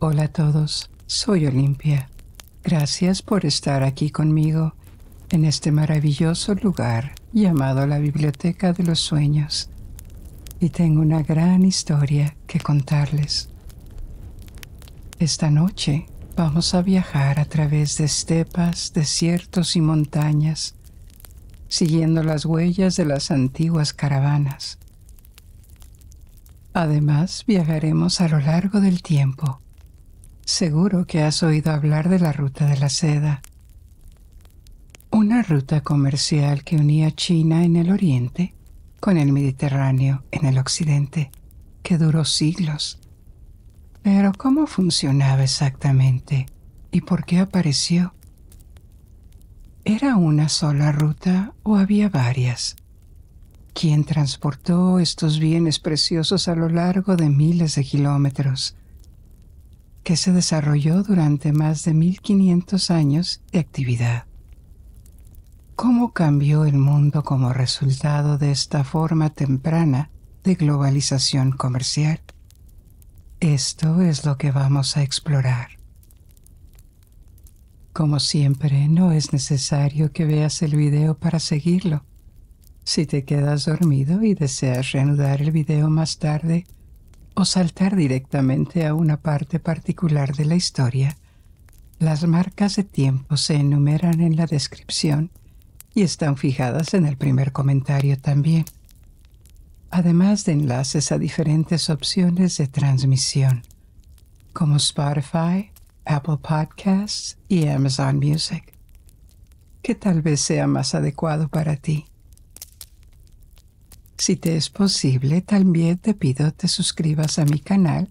Hola a todos, soy Olimpia. Gracias por estar aquí conmigo en este maravilloso lugar llamado la Biblioteca de los Sueños. Y tengo una gran historia que contarles. Esta noche vamos a viajar a través de estepas, desiertos y montañas, siguiendo las huellas de las antiguas caravanas. Además, viajaremos a lo largo del tiempo. Seguro que has oído hablar de la Ruta de la Seda, una ruta comercial que unía China en el oriente con el Mediterráneo en el occidente, que duró siglos. Pero ¿cómo funcionaba exactamente y por qué apareció? ¿Era una sola ruta o había varias? ¿Quién transportó estos bienes preciosos a lo largo de miles de kilómetros? Que se desarrolló durante más de 1500 años de actividad. ¿Cómo cambió el mundo como resultado de esta forma temprana de globalización comercial? Esto es lo que vamos a explorar. Como siempre, no es necesario que veas el video para seguirlo. Si te quedas dormido y deseas reanudar el video más tarde o saltar directamente a una parte particular de la historia, las marcas de tiempo se enumeran en la descripción y están fijadas en el primer comentario también, además de enlaces a diferentes opciones de transmisión, como Spotify, Apple Podcasts y Amazon Music, que tal vez sea más adecuado para ti. Si te es posible, también te pido te suscribas a mi canal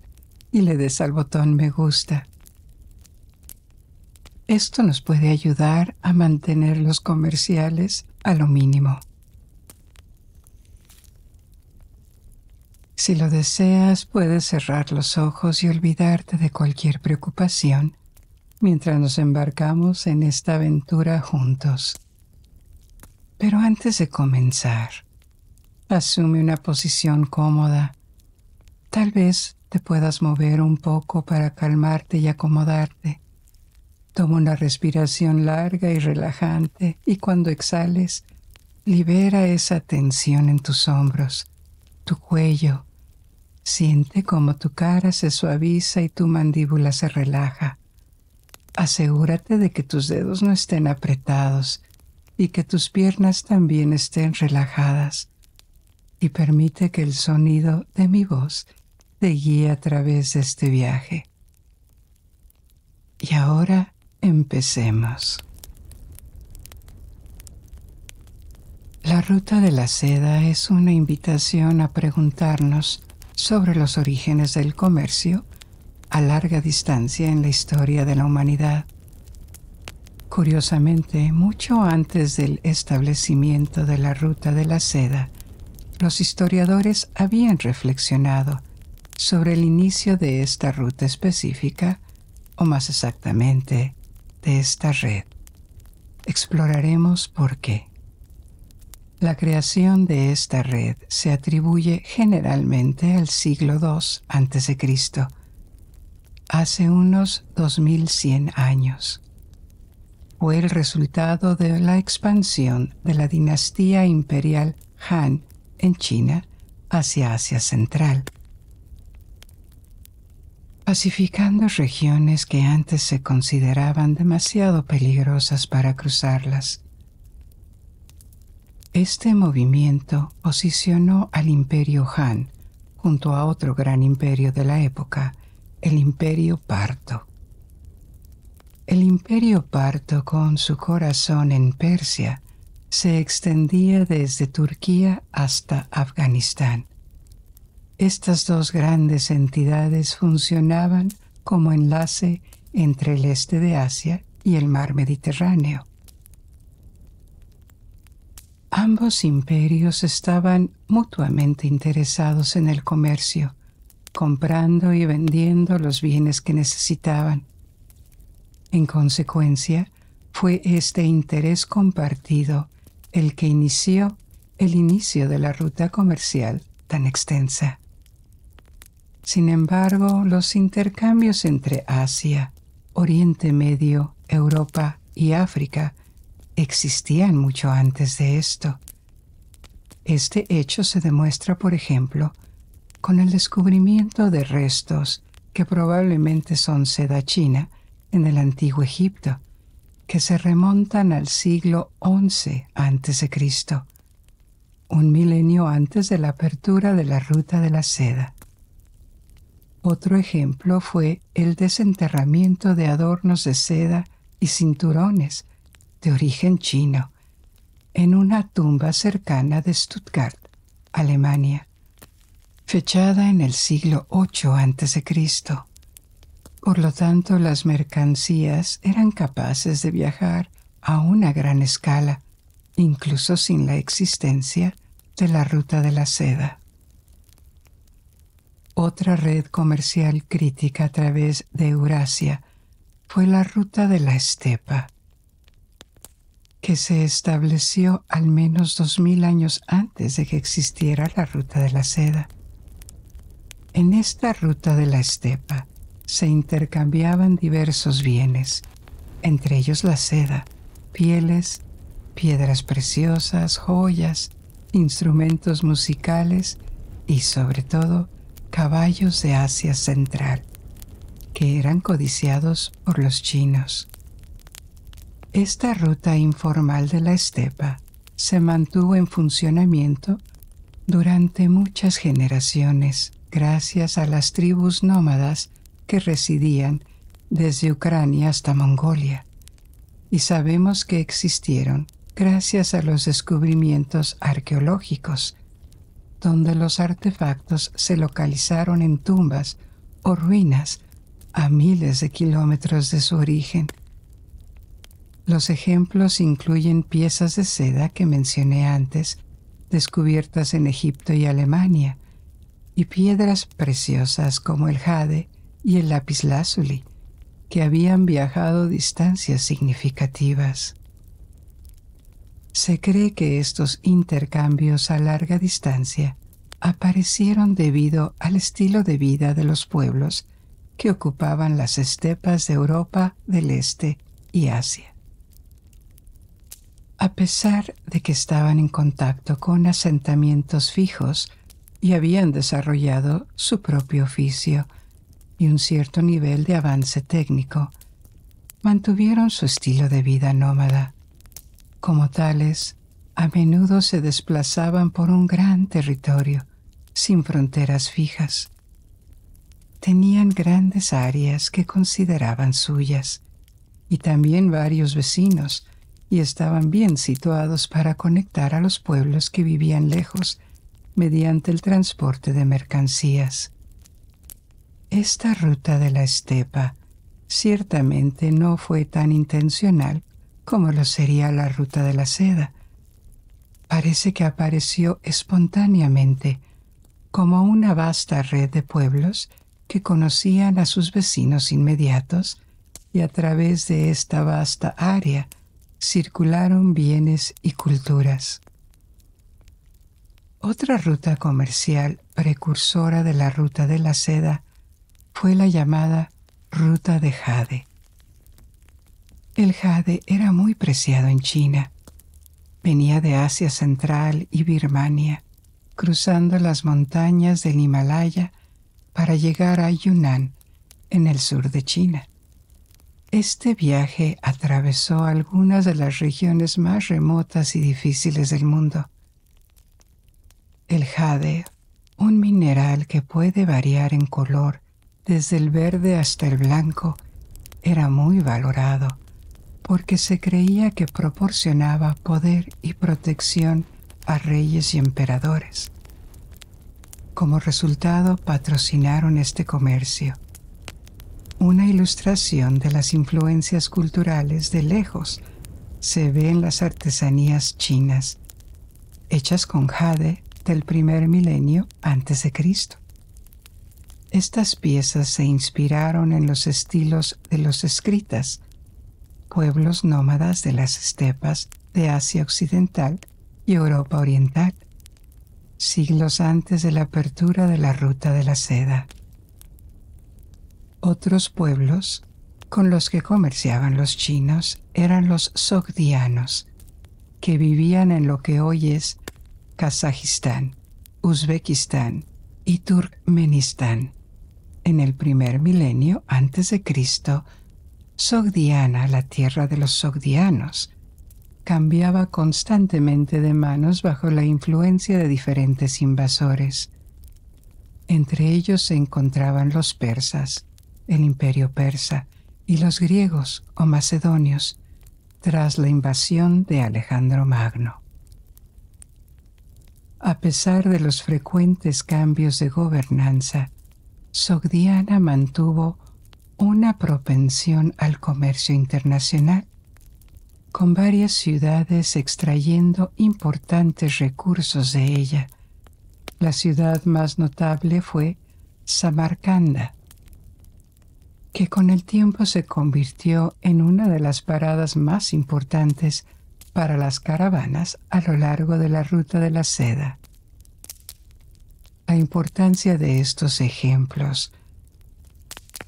y le des al botón me gusta. Esto nos puede ayudar a mantener los comerciales a lo mínimo. Si lo deseas, puedes cerrar los ojos y olvidarte de cualquier preocupación mientras nos embarcamos en esta aventura juntos. Pero antes de comenzar, asume una posición cómoda. Tal vez te puedas mover un poco para calmarte y acomodarte. Toma una respiración larga y relajante y cuando exhales, libera esa tensión en tus hombros, tu cuello. Siente cómo tu cara se suaviza y tu mandíbula se relaja. Asegúrate de que tus dedos no estén apretados y que tus piernas también estén relajadas. Y permite que el sonido de mi voz te guíe a través de este viaje. Y ahora empecemos. La Ruta de la Seda es una invitación a preguntarnos sobre los orígenes del comercio a larga distancia en la historia de la humanidad. Curiosamente, mucho antes del establecimiento de la Ruta de la Seda, los historiadores habían reflexionado sobre el inicio de esta ruta específica, o más exactamente, de esta red. Exploraremos por qué. La creación de esta red se atribuye generalmente al siglo II a.C., hace unos 2100 años. Fue el resultado de la expansión de la dinastía imperial Han en China hacia Asia Central, pacificando regiones que antes se consideraban demasiado peligrosas para cruzarlas. Este movimiento posicionó al Imperio Han junto a otro gran imperio de la época, el Imperio Parto. El Imperio Parto, con su corazón en Persia, se extendía desde Turquía hasta Afganistán. Estas dos grandes entidades funcionaban como enlace entre el este de Asia y el mar Mediterráneo. Ambos imperios estaban mutuamente interesados en el comercio, comprando y vendiendo los bienes que necesitaban. En consecuencia, fue este interés compartido el que inició el inicio de la ruta comercial tan extensa. Sin embargo, los intercambios entre Asia, Oriente Medio, Europa y África existían mucho antes de esto. Este hecho se demuestra, por ejemplo, con el descubrimiento de restos que probablemente son seda china en el antiguo Egipto, que se remontan al siglo XI a.C., un milenio antes de la apertura de la ruta de la seda. Otro ejemplo fue el desenterramiento de adornos de seda y cinturones de origen chino en una tumba cercana de Stuttgart, Alemania, fechada en el siglo VIII a.C. Por lo tanto, las mercancías eran capaces de viajar a una gran escala, incluso sin la existencia de la ruta de la seda. Otra red comercial crítica a través de Eurasia fue la ruta de la estepa, que se estableció al menos 2000 años antes de que existiera la ruta de la seda. En esta ruta de la estepa se intercambiaban diversos bienes, entre ellos la seda, pieles, piedras preciosas, joyas, instrumentos musicales y, sobre todo, caballos de Asia Central, que eran codiciados por los chinos. Esta ruta informal de la estepa se mantuvo en funcionamiento durante muchas generaciones gracias a las tribus nómadas que residían desde Ucrania hasta Mongolia, y sabemos que existieron gracias a los descubrimientos arqueológicos, donde los artefactos se localizaron en tumbas o ruinas a miles de kilómetros de su origen. Los ejemplos incluyen piezas de seda que mencioné antes, descubiertas en Egipto y Alemania, y piedras preciosas como el jade y el lapislázuli, que habían viajado distancias significativas. Se cree que estos intercambios a larga distancia aparecieron debido al estilo de vida de los pueblos que ocupaban las estepas de Europa del Este y Asia. A pesar de que estaban en contacto con asentamientos fijos y habían desarrollado su propio oficio y un cierto nivel de avance técnico, mantuvieron su estilo de vida nómada. Como tales, a menudo se desplazaban por un gran territorio, sin fronteras fijas. Tenían grandes áreas que consideraban suyas, y también varios vecinos, y estaban bien situados para conectar a los pueblos que vivían lejos mediante el transporte de mercancías. Esta ruta de la estepa ciertamente no fue tan intencional como lo sería la ruta de la seda. Parece que apareció espontáneamente como una vasta red de pueblos que conocían a sus vecinos inmediatos, y a través de esta vasta área circularon bienes y culturas. Otra ruta comercial precursora de la ruta de la seda fue la llamada ruta de jade. El jade era muy preciado en China. Venía de Asia Central y Birmania, cruzando las montañas del Himalaya para llegar a Yunnan, en el sur de China. Este viaje atravesó algunas de las regiones más remotas y difíciles del mundo. El jade, un mineral que puede variar en color desde el verde hasta el blanco, era muy valorado porque se creía que proporcionaba poder y protección a reyes y emperadores. Como resultado, patrocinaron este comercio. Una ilustración de las influencias culturales de lejos se ve en las artesanías chinas, hechas con jade del primer milenio antes de Cristo. Estas piezas se inspiraron en los estilos de los escritas, pueblos nómadas de las estepas de Asia Occidental y Europa Oriental, siglos antes de la apertura de la ruta de la seda. Otros pueblos con los que comerciaban los chinos eran los sogdianos, que vivían en lo que hoy es Kazajistán, Uzbekistán y Turkmenistán. En el primer milenio antes de Cristo, Sogdiana, la tierra de los sogdianos, cambiaba constantemente de manos bajo la influencia de diferentes invasores. Entre ellos se encontraban los persas, el imperio persa, y los griegos o macedonios, tras la invasión de Alejandro Magno. A pesar de los frecuentes cambios de gobernanza, Sogdiana mantuvo una propensión al comercio internacional, con varias ciudades extrayendo importantes recursos de ella. La ciudad más notable fue Samarcanda, que con el tiempo se convirtió en una de las paradas más importantes para las caravanas a lo largo de la ruta de la seda. La importancia de estos ejemplos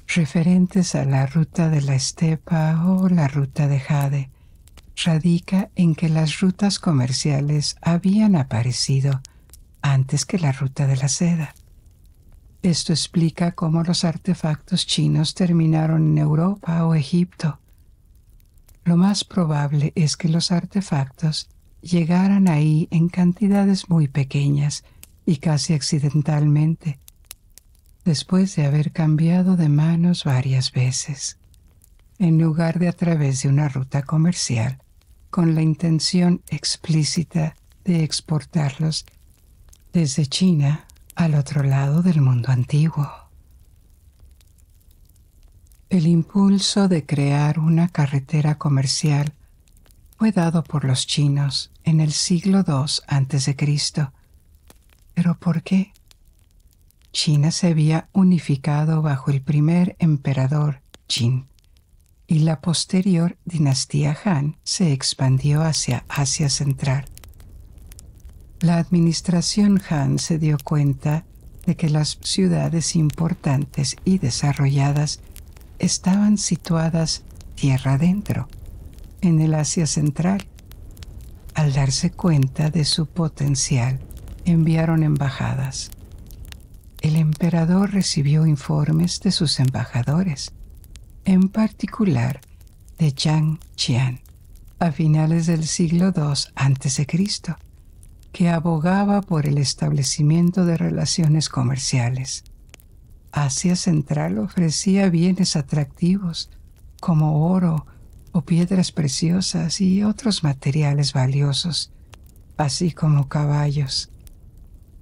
referentes a la ruta de la estepa o la ruta de Jade radica en que las rutas comerciales habían aparecido antes que la ruta de la seda. Esto explica cómo los artefactos chinos terminaron en Europa o Egipto. Lo más probable es que los artefactos llegaran ahí en cantidades muy pequeñas y casi accidentalmente, después de haber cambiado de manos varias veces, en lugar de a través de una ruta comercial, con la intención explícita de exportarlos desde China al otro lado del mundo antiguo. El impulso de crear una carretera comercial fue dado por los chinos en el siglo II a.C. ¿Pero por qué? China se había unificado bajo el primer emperador Qin, y la posterior dinastía Han se expandió hacia Asia Central. La administración Han se dio cuenta de que las ciudades importantes y desarrolladas estaban situadas tierra adentro, en el Asia Central. Al darse cuenta de su potencial, enviaron embajadas. El emperador recibió informes de sus embajadores, en particular de Zhang Qian, a finales del siglo II a.C., que abogaba por el establecimiento de relaciones comerciales. Asia Central ofrecía bienes atractivos como oro o piedras preciosas y otros materiales valiosos, así como caballos.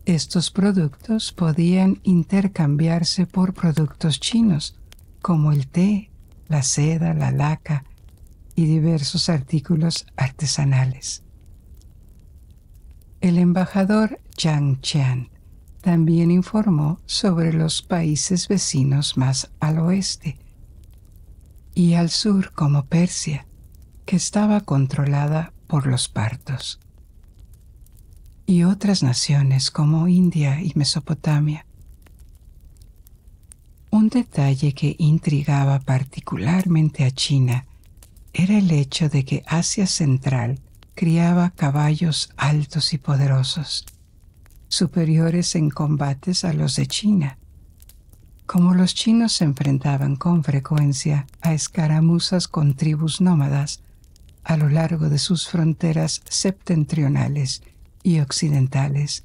Estos productos podían intercambiarse por productos chinos, como el té, la seda, la laca y diversos artículos artesanales. El embajador Zhang Qian también informó sobre los países vecinos más al oeste y al sur, como Persia, que estaba controlada por los partos, y otras naciones como India y Mesopotamia. Un detalle que intrigaba particularmente a China era el hecho de que Asia Central criaba caballos altos y poderosos, superiores en combates a los de China. Como los chinos se enfrentaban con frecuencia a escaramuzas con tribus nómadas a lo largo de sus fronteras septentrionales y occidentales,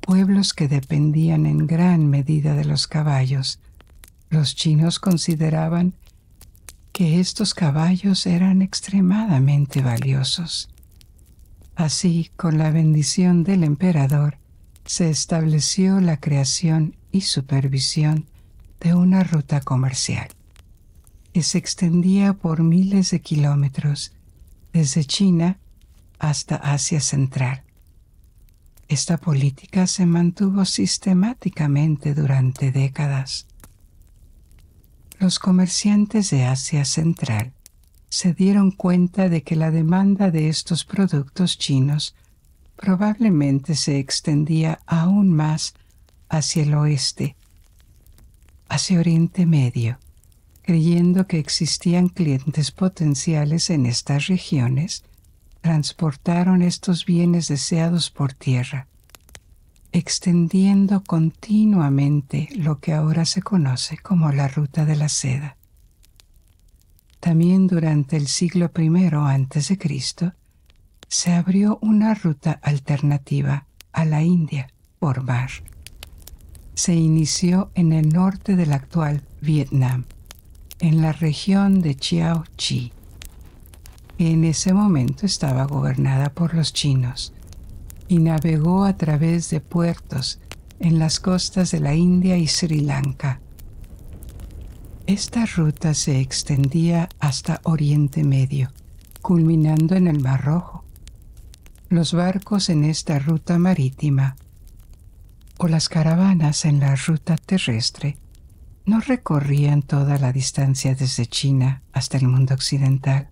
pueblos que dependían en gran medida de los caballos, los chinos consideraban que estos caballos eran extremadamente valiosos. Así, con la bendición del emperador, se estableció la creación y supervisión de una ruta comercial que se extendía por miles de kilómetros desde China hasta Asia Central. Esta política se mantuvo sistemáticamente durante décadas. Los comerciantes de Asia Central se dieron cuenta de que la demanda de estos productos chinos probablemente se extendía aún más hacia el oeste, hacia Oriente Medio, creyendo que existían clientes potenciales en estas regiones, transportaron estos bienes deseados por tierra, extendiendo continuamente lo que ahora se conoce como la Ruta de la Seda. También durante el siglo I a.C., se abrió una ruta alternativa a la India por mar. Se inició en el norte del actual Vietnam, en la región de Chiao Chi, que en ese momento estaba gobernada por los chinos, y navegó a través de puertos en las costas de la India y Sri Lanka. Esta ruta se extendía hasta Oriente Medio, culminando en el Mar Rojo. Los barcos en esta ruta marítima o las caravanas en la ruta terrestre no recorrían toda la distancia desde China hasta el mundo occidental.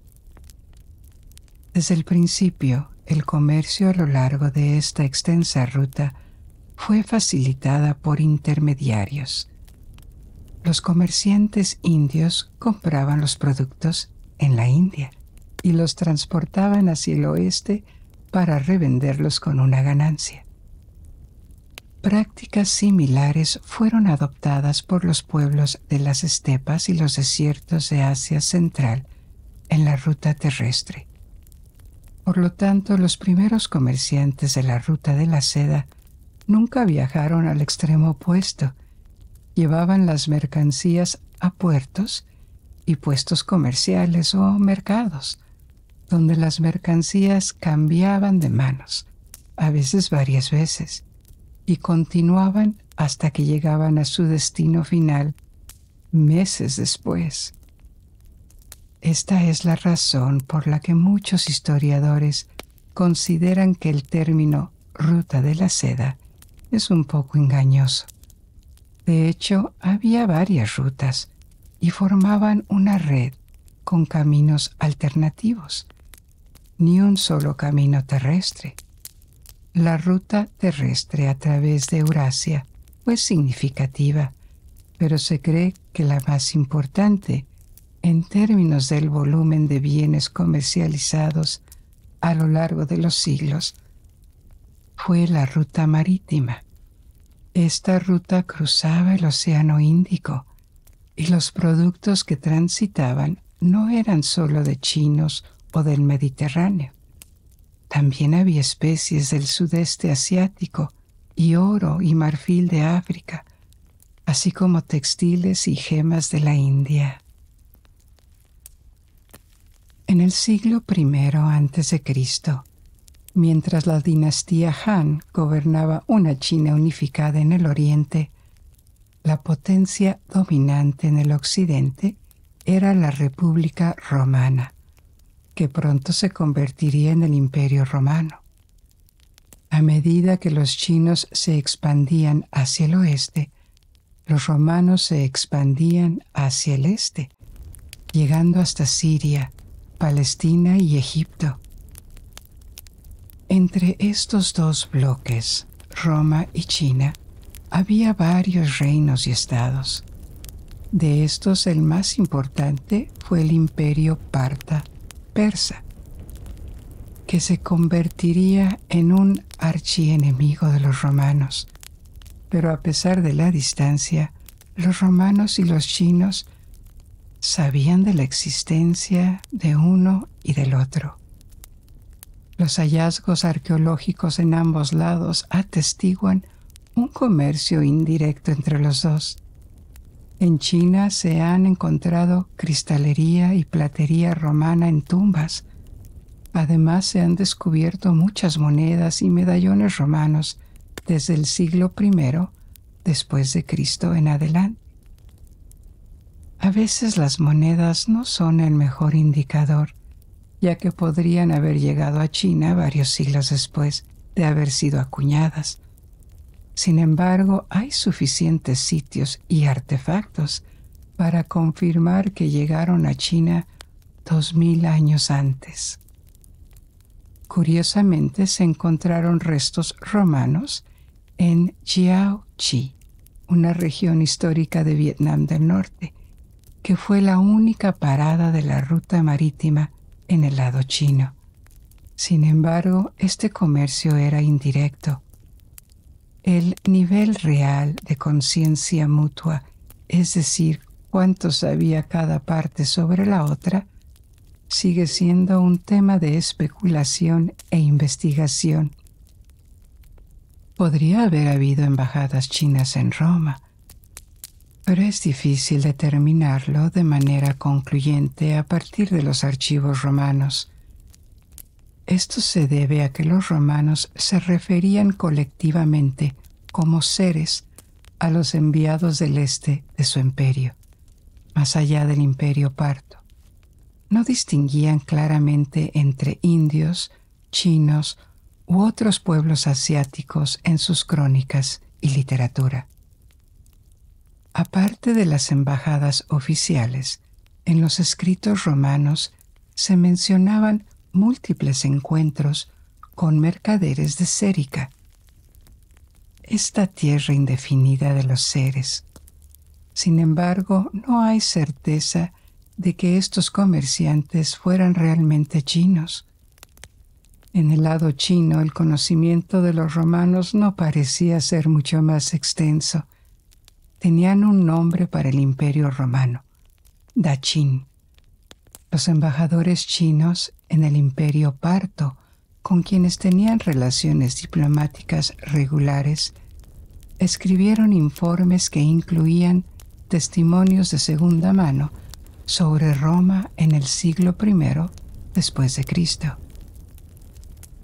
Desde el principio, el comercio a lo largo de esta extensa ruta fue facilitada por intermediarios. Los comerciantes indios compraban los productos en la India y los transportaban hacia el oeste para revenderlos con una ganancia. Prácticas similares fueron adoptadas por los pueblos de las estepas y los desiertos de Asia Central en la ruta terrestre. Por lo tanto, los primeros comerciantes de la Ruta de la Seda nunca viajaron al extremo opuesto. Llevaban las mercancías a puertos y puestos comerciales o mercados, donde las mercancías cambiaban de manos, a veces varias veces, y continuaban hasta que llegaban a su destino final meses después. Esta es la razón por la que muchos historiadores consideran que el término Ruta de la Seda es un poco engañoso. De hecho, había varias rutas y formaban una red con caminos alternativos, ni un solo camino terrestre. La ruta terrestre a través de Eurasia fue significativa, pero se cree que la más importante en términos del volumen de bienes comercializados a lo largo de los siglos fue la ruta marítima. Esta ruta cruzaba el Océano Índico y los productos que transitaban no eran solo de chinos o del Mediterráneo. También había especies del sudeste asiático y oro y marfil de África, así como textiles y gemas de la India. En el siglo I a.C., mientras la dinastía Han gobernaba una China unificada en el oriente, la potencia dominante en el occidente era la República Romana, que pronto se convertiría en el Imperio Romano. A medida que los chinos se expandían hacia el oeste, los romanos se expandían hacia el este, llegando hasta Siria, Palestina y Egipto. Entre estos dos bloques, Roma y China, había varios reinos y estados. De estos, el más importante fue el Imperio Parta persa, que se convertiría en un archienemigo de los romanos. Pero a pesar de la distancia, los romanos y los chinos sabían de la existencia de uno y del otro. Los hallazgos arqueológicos en ambos lados atestiguan un comercio indirecto entre los dos. En China se han encontrado cristalería y platería romana en tumbas. Además, se han descubierto muchas monedas y medallones romanos desde el siglo I después de Cristo en adelante. A veces las monedas no son el mejor indicador, ya que podrían haber llegado a China varios siglos después de haber sido acuñadas. Sin embargo, hay suficientes sitios y artefactos para confirmar que llegaron a China 2000 años antes. Curiosamente, se encontraron restos romanos en Jiaoqi, una región histórica de Vietnam del Norte, que fue la única parada de la ruta marítima en el lado chino. Sin embargo, este comercio era indirecto. El nivel real de conciencia mutua, es decir, cuánto sabía cada parte sobre la otra, sigue siendo un tema de especulación e investigación. Podría haber habido embajadas chinas en Roma, pero es difícil determinarlo de manera concluyente a partir de los archivos romanos. Esto se debe a que los romanos se referían colectivamente como seres a los enviados del este de su imperio, más allá del imperio parto. No distinguían claramente entre indios, chinos u otros pueblos asiáticos en sus crónicas y literatura. Aparte de las embajadas oficiales, en los escritos romanos se mencionaban múltiples encuentros con mercaderes de Cérica, esta tierra indefinida de los seres. Sin embargo, no hay certeza de que estos comerciantes fueran realmente chinos. En el lado chino, el conocimiento de los romanos no parecía ser mucho más extenso. Tenían un nombre para el imperio romano, Daqin. Los embajadores chinos en el imperio parto, con quienes tenían relaciones diplomáticas regulares, escribieron informes que incluían testimonios de segunda mano sobre Roma en el siglo I después de Cristo.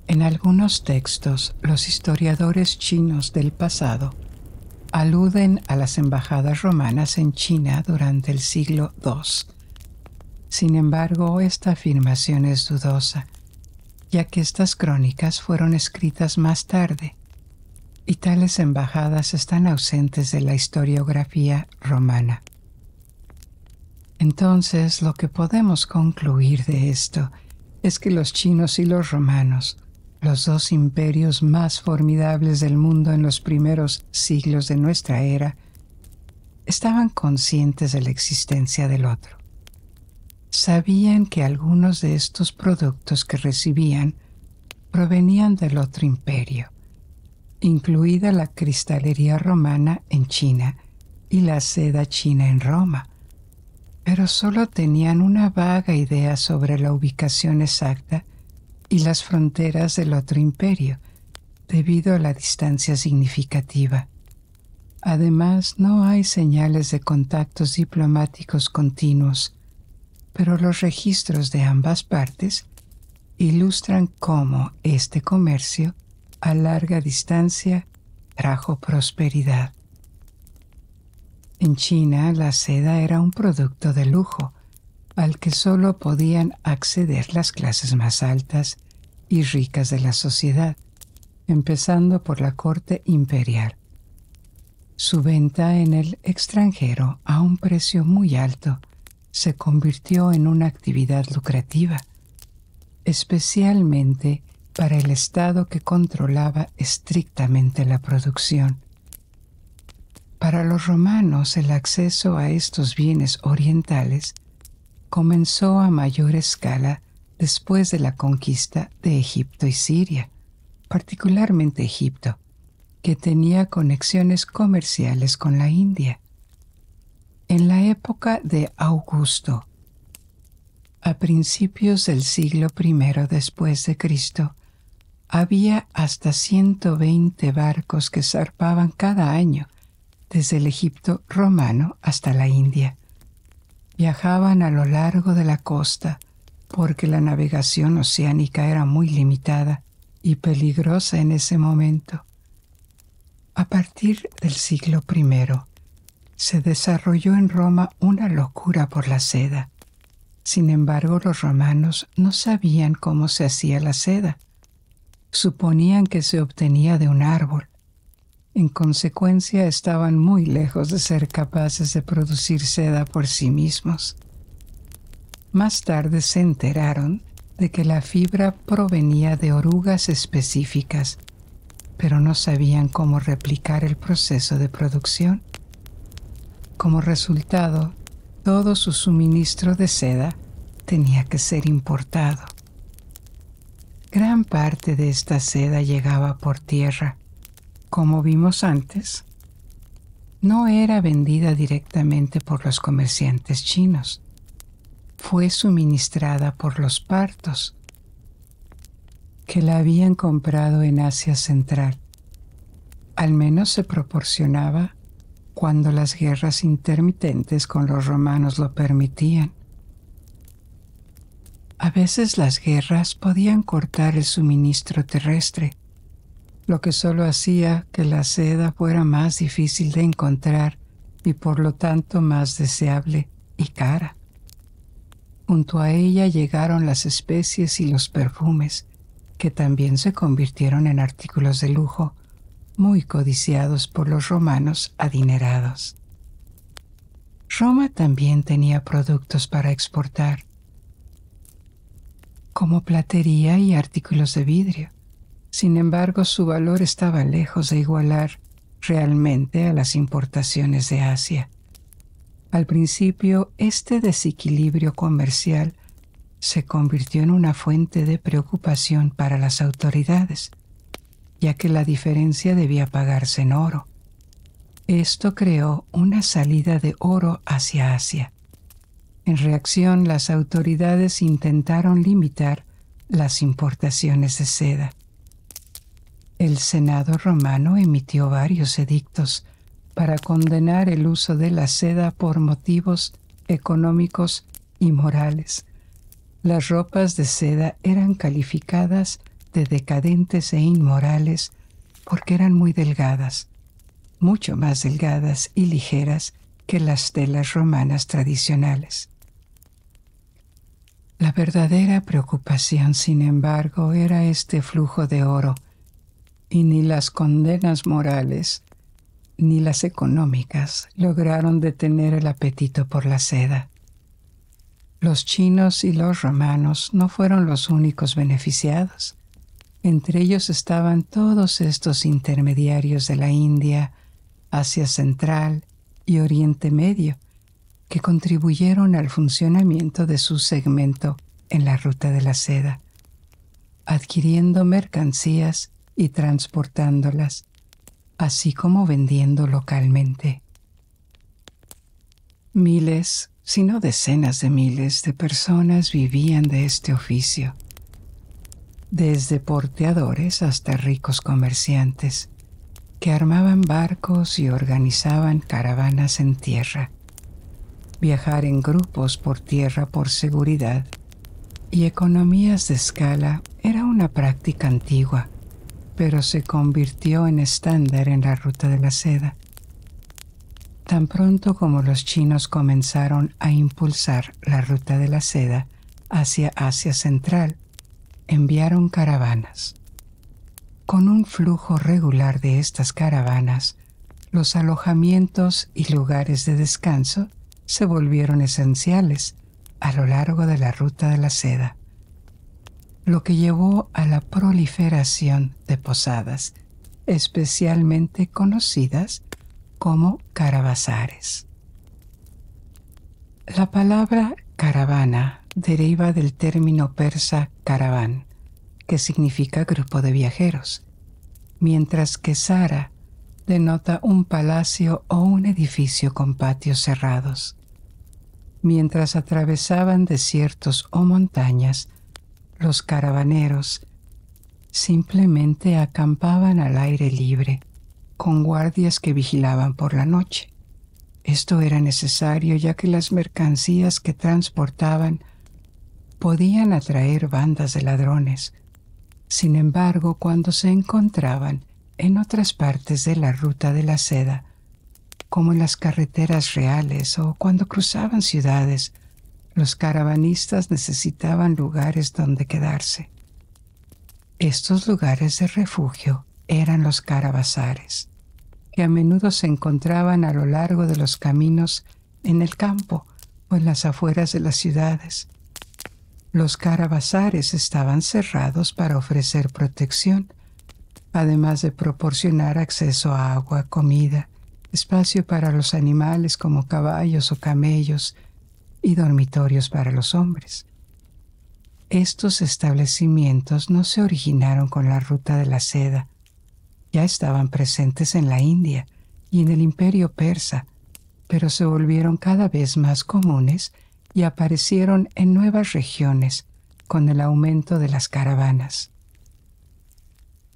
En algunos textos, los historiadores chinos del pasado aluden a las embajadas romanas en China durante el siglo II. Sin embargo, esta afirmación es dudosa, ya que estas crónicas fueron escritas más tarde, y tales embajadas están ausentes de la historiografía romana. Entonces, lo que podemos concluir de esto es que los chinos y los romanos, los dos imperios más formidables del mundo en los primeros siglos de nuestra era, estaban conscientes de la existencia del otro. Sabían que algunos de estos productos que recibían provenían del otro imperio, incluida la cristalería romana en China y la seda china en Roma, pero solo tenían una vaga idea sobre la ubicación exacta y las fronteras del otro imperio, debido a la distancia significativa. Además, no hay señales de contactos diplomáticos continuos, pero los registros de ambas partes ilustran cómo este comercio a larga distancia trajo prosperidad. En China, la seda era un producto de lujo, al que solo podían acceder las clases más altas y ricas de la sociedad, empezando por la corte imperial. Su venta en el extranjero a un precio muy alto se convirtió en una actividad lucrativa, especialmente para el Estado que controlaba estrictamente la producción. Para los romanos, el acceso a estos bienes orientales comenzó a mayor escala después de la conquista de Egipto y Siria, particularmente Egipto, que tenía conexiones comerciales con la India. En la época de Augusto, a principios del siglo I después de Cristo, había hasta 120 barcos que zarpaban cada año desde el Egipto romano hasta la India. Viajaban a lo largo de la costa porque la navegación oceánica era muy limitada y peligrosa en ese momento. A partir del siglo I, se desarrolló en Roma una locura por la seda. Sin embargo, los romanos no sabían cómo se hacía la seda. Suponían que se obtenía de un árbol. En consecuencia, estaban muy lejos de ser capaces de producir seda por sí mismos. Más tarde se enteraron de que la fibra provenía de orugas específicas, pero no sabían cómo replicar el proceso de producción. Como resultado, todo su suministro de seda tenía que ser importado. Gran parte de esta seda llegaba por tierra. Como vimos antes, no era vendida directamente por los comerciantes chinos. Fue suministrada por los partos, que la habían comprado en Asia Central. Al menos se proporcionaba cuando las guerras intermitentes con los romanos lo permitían. A veces las guerras podían cortar el suministro terrestre, lo que solo hacía que la seda fuera más difícil de encontrar y por lo tanto más deseable y cara. Junto a ella llegaron las especies y los perfumes, que también se convirtieron en artículos de lujo muy codiciados por los romanos adinerados. Roma también tenía productos para exportar, como platería y artículos de vidrio. Sin embargo, su valor estaba lejos de igualar realmente a las importaciones de Asia. Al principio, este desequilibrio comercial se convirtió en una fuente de preocupación para las autoridades, ya que la diferencia debía pagarse en oro. Esto creó una salida de oro hacia Asia. En reacción, las autoridades intentaron limitar las importaciones de seda. El Senado romano emitió varios edictos para condenar el uso de la seda por motivos económicos y morales. Las ropas de seda eran calificadas de decadentes e inmorales porque eran muy delgadas, mucho más delgadas y ligeras que las telas romanas tradicionales. La verdadera preocupación, sin embargo, era este flujo de oro, y ni las condenas morales ni las económicas lograron detener el apetito por la seda. Los chinos y los romanos no fueron los únicos beneficiados. Entre ellos estaban todos estos intermediarios de la India, Asia Central y Oriente Medio, que contribuyeron al funcionamiento de su segmento en la ruta de la seda, adquiriendo mercancías y transportándolas, así como vendiendo localmente. Miles, si no decenas de miles de personas vivían de este oficio, desde porteadores hasta ricos comerciantes, que armaban barcos y organizaban caravanas en tierra. Viajar en grupos por tierra por seguridad y economías de escala era una práctica antigua, pero se convirtió en estándar en la ruta de la seda. Tan pronto como los chinos comenzaron a impulsar la ruta de la seda hacia Asia Central, enviaron caravanas. Con un flujo regular de estas caravanas, los alojamientos y lugares de descanso se volvieron esenciales a lo largo de la ruta de la seda, lo que llevó a la proliferación de posadas, especialmente conocidas como caravasares. La palabra caravana deriva del término persa caraván, que significa grupo de viajeros, mientras que sara denota un palacio o un edificio con patios cerrados. Mientras atravesaban desiertos o montañas, los caravaneros simplemente acampaban al aire libre, con guardias que vigilaban por la noche. Esto era necesario ya que las mercancías que transportaban podían atraer bandas de ladrones. Sin embargo, cuando se encontraban en otras partes de la ruta de la seda, como en las carreteras reales o cuando cruzaban ciudades, los caravanistas necesitaban lugares donde quedarse. Estos lugares de refugio eran los caravasares, que a menudo se encontraban a lo largo de los caminos en el campo o en las afueras de las ciudades. Los caravasares estaban cerrados para ofrecer protección, además de proporcionar acceso a agua, comida, espacio para los animales como caballos o camellos y dormitorios para los hombres. Estos establecimientos no se originaron con la ruta de la seda, ya estaban presentes en la India y en el Imperio Persa, pero se volvieron cada vez más comunes y aparecieron en nuevas regiones con el aumento de las caravanas.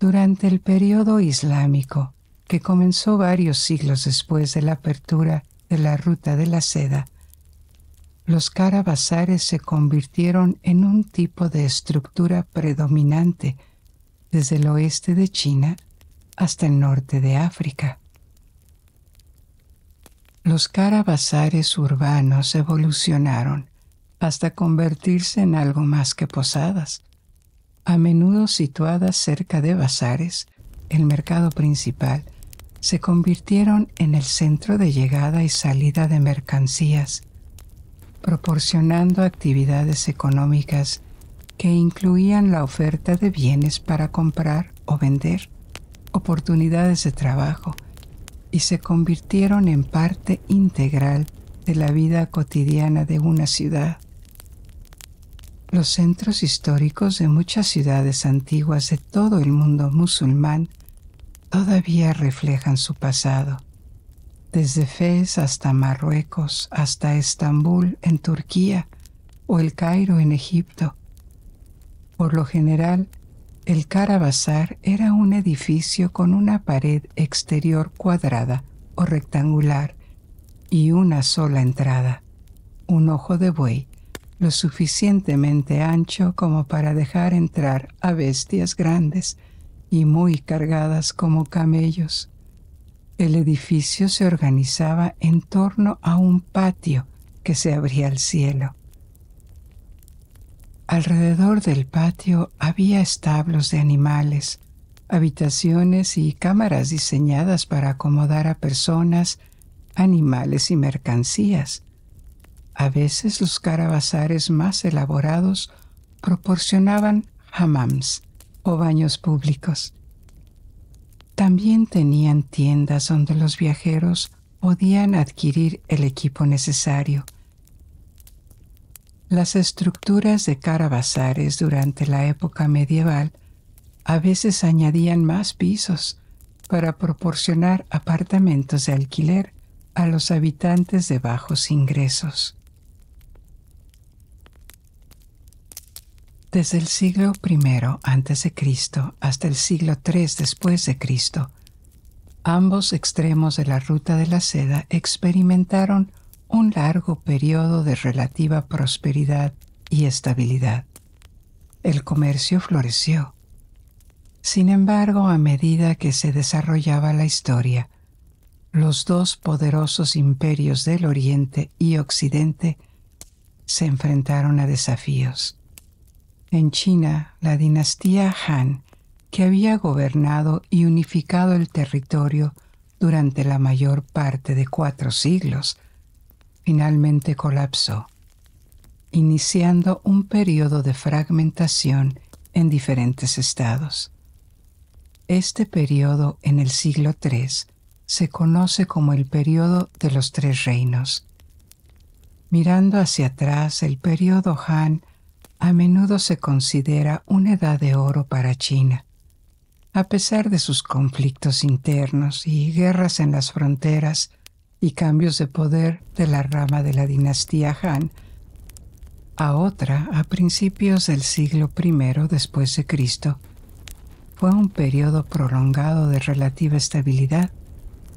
Durante el período islámico, que comenzó varios siglos después de la apertura de la ruta de la seda, los carabazares se convirtieron en un tipo de estructura predominante desde el oeste de China hasta el norte de África. Los carabazares urbanos evolucionaron hasta convertirse en algo más que posadas. A menudo situadas cerca de bazares, el mercado principal, se convirtieron en el centro de llegada y salida de mercancías, proporcionando actividades económicas que incluían la oferta de bienes para comprar o vender, oportunidades de trabajo, y se convirtieron en parte integral de la vida cotidiana de una ciudad. Los centros históricos de muchas ciudades antiguas de todo el mundo musulmán todavía reflejan su pasado, desde Fez hasta Marruecos, hasta Estambul en Turquía o El Cairo en Egipto. Por lo general, el Carabazar era un edificio con una pared exterior cuadrada o rectangular y una sola entrada, un ojo de buey, lo suficientemente ancho como para dejar entrar a bestias grandes y muy cargadas como camellos. El edificio se organizaba en torno a un patio que se abría al cielo. Alrededor del patio había establos de animales, habitaciones y cámaras diseñadas para acomodar a personas, animales y mercancías. A veces los carabazares más elaborados proporcionaban hammams o baños públicos. También tenían tiendas donde los viajeros podían adquirir el equipo necesario. Las estructuras de carabazares durante la época medieval a veces añadían más pisos para proporcionar apartamentos de alquiler a los habitantes de bajos ingresos. Desde el siglo I a.C. hasta el siglo III después de Cristo, ambos extremos de la ruta de la seda experimentaron un largo periodo de relativa prosperidad y estabilidad. El comercio floreció. Sin embargo, a medida que se desarrollaba la historia, los dos poderosos imperios del Oriente y Occidente se enfrentaron a desafíos. En China, la dinastía Han, que había gobernado y unificado el territorio durante la mayor parte de 4 siglos, finalmente colapsó, iniciando un periodo de fragmentación en diferentes estados. Este periodo en el siglo III se conoce como el periodo de los 3 reinos. Mirando hacia atrás, el periodo Han a menudo se considera una edad de oro para China. A pesar de sus conflictos internos y guerras en las fronteras y cambios de poder de la rama de la dinastía Han a otra a principios del siglo I después de Cristo, fue un periodo prolongado de relativa estabilidad,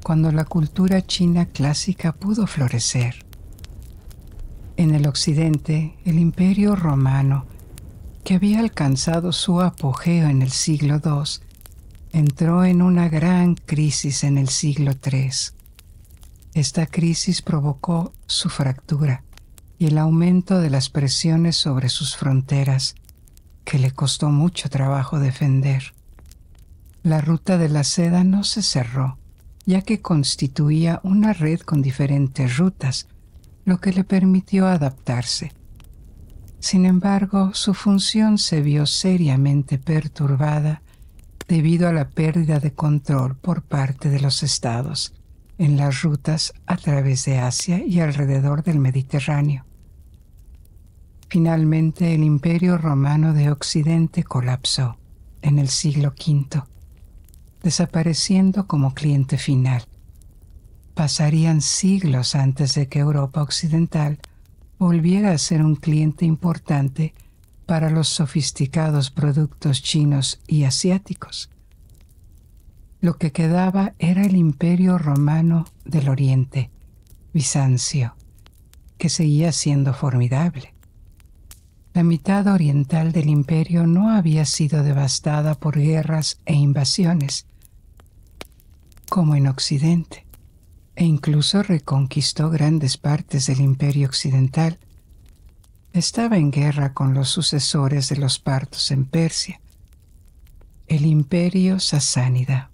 cuando la cultura china clásica pudo florecer. En el occidente, el Imperio Romano, que había alcanzado su apogeo en el siglo II, entró en una gran crisis en el siglo III. Esta crisis provocó su fractura y el aumento de las presiones sobre sus fronteras, que le costó mucho trabajo defender. La ruta de la seda no se cerró, ya que constituía una red con diferentes rutas, lo que le permitió adaptarse. Sin embargo, su función se vio seriamente perturbada debido a la pérdida de control por parte de los estados en las rutas a través de Asia y alrededor del Mediterráneo. Finalmente, el Imperio Romano de Occidente colapsó en el siglo V, desapareciendo como cliente final. Pasarían siglos antes de que Europa Occidental volviera a ser un cliente importante para los sofisticados productos chinos y asiáticos. Lo que quedaba era el Imperio Romano del Oriente, Bizancio, que seguía siendo formidable. La mitad oriental del imperio no había sido devastada por guerras e invasiones, como en Occidente, e incluso reconquistó grandes partes del imperio occidental. Estaba en guerra con los sucesores de los partos en Persia, el imperio sasánida.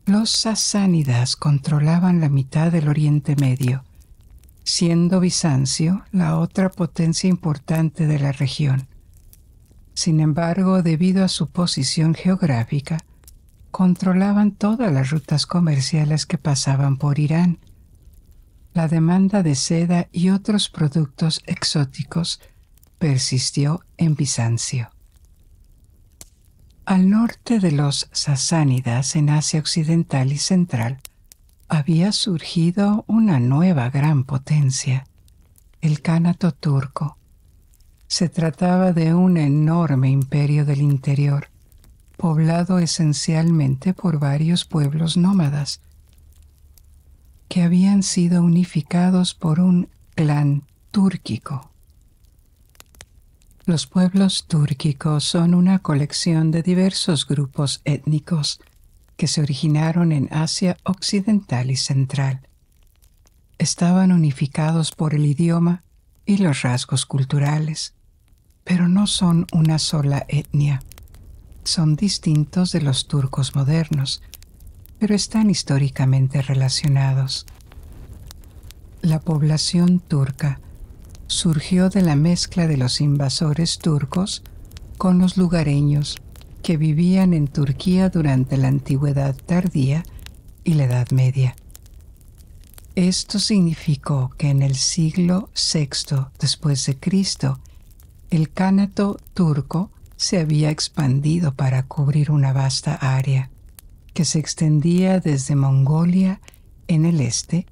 Los sasánidas controlaban la mitad del Oriente Medio, siendo Bizancio la otra potencia importante de la región. Sin embargo, debido a su posición geográfica, controlaban todas las rutas comerciales que pasaban por Irán. La demanda de seda y otros productos exóticos persistió en Bizancio. Al norte de los sasánidas, en Asia Occidental y Central, había surgido una nueva gran potencia, el Kanato turco. Se trataba de un enorme imperio del interior, poblado esencialmente por varios pueblos nómadas, que habían sido unificados por un clan túrquico. Los pueblos túrquicos son una colección de diversos grupos étnicos que se originaron en Asia Occidental y Central. Estaban unificados por el idioma y los rasgos culturales, pero no son una sola etnia. Son distintos de los turcos modernos, pero están históricamente relacionados. La población turca surgió de la mezcla de los invasores turcos con los lugareños que vivían en Turquía durante la Antigüedad tardía y la Edad Media. Esto significó que en el siglo VI después de Cristo, el Kanato turco se había expandido para cubrir una vasta área que se extendía desde Mongolia en el este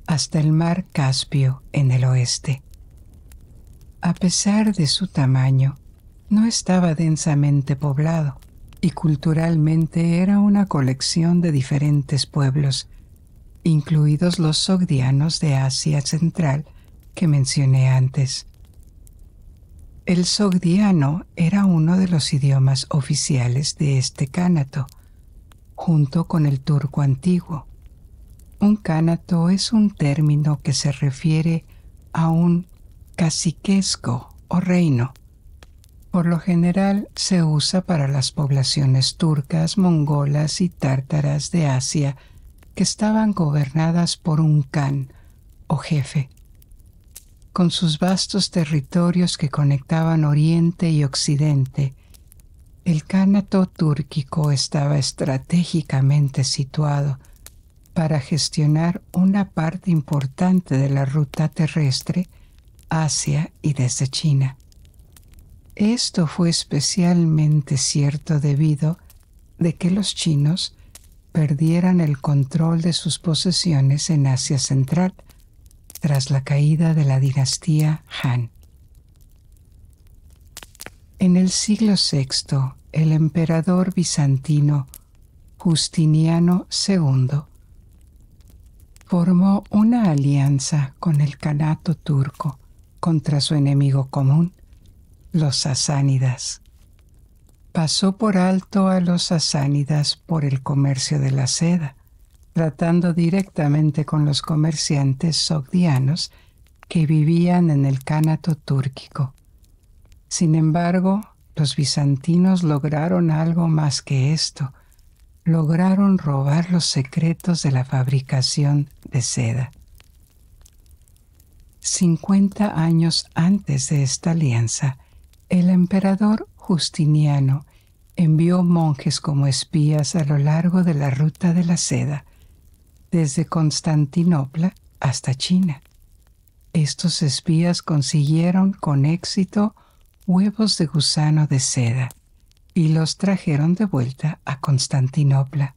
hasta el mar Caspio en el oeste. A pesar de su tamaño, no estaba densamente poblado y culturalmente era una colección de diferentes pueblos, incluidos los sogdianos de Asia Central que mencioné antes. El sogdiano era uno de los idiomas oficiales de este cánato, junto con el turco antiguo. Un cánato es un término que se refiere a un caciquesco o reino. Por lo general se usa para las poblaciones turcas, mongolas y tártaras de Asia que estaban gobernadas por un khan o jefe. Con sus vastos territorios que conectaban Oriente y Occidente, el Kanato túrquico estaba estratégicamente situado para gestionar una parte importante de la ruta terrestre hacia y desde China. Esto fue especialmente cierto debido a que los chinos perdieran el control de sus posesiones en Asia Central tras la caída de la dinastía Han. En el siglo VI, el emperador bizantino Justiniano II formó una alianza con el Kanato turco contra su enemigo común, los sasánidas. Pasó por alto a los sasánidas por el comercio de la seda, tratando directamente con los comerciantes sogdianos que vivían en el Kanato túrquico. Sin embargo, los bizantinos lograron algo más que esto. Lograron robar los secretos de la fabricación de seda. 50 años antes de esta alianza, el emperador Justiniano envió monjes como espías a lo largo de la ruta de la seda, desde Constantinopla hasta China. Estos espías consiguieron con éxito huevos de gusano de seda y los trajeron de vuelta a Constantinopla.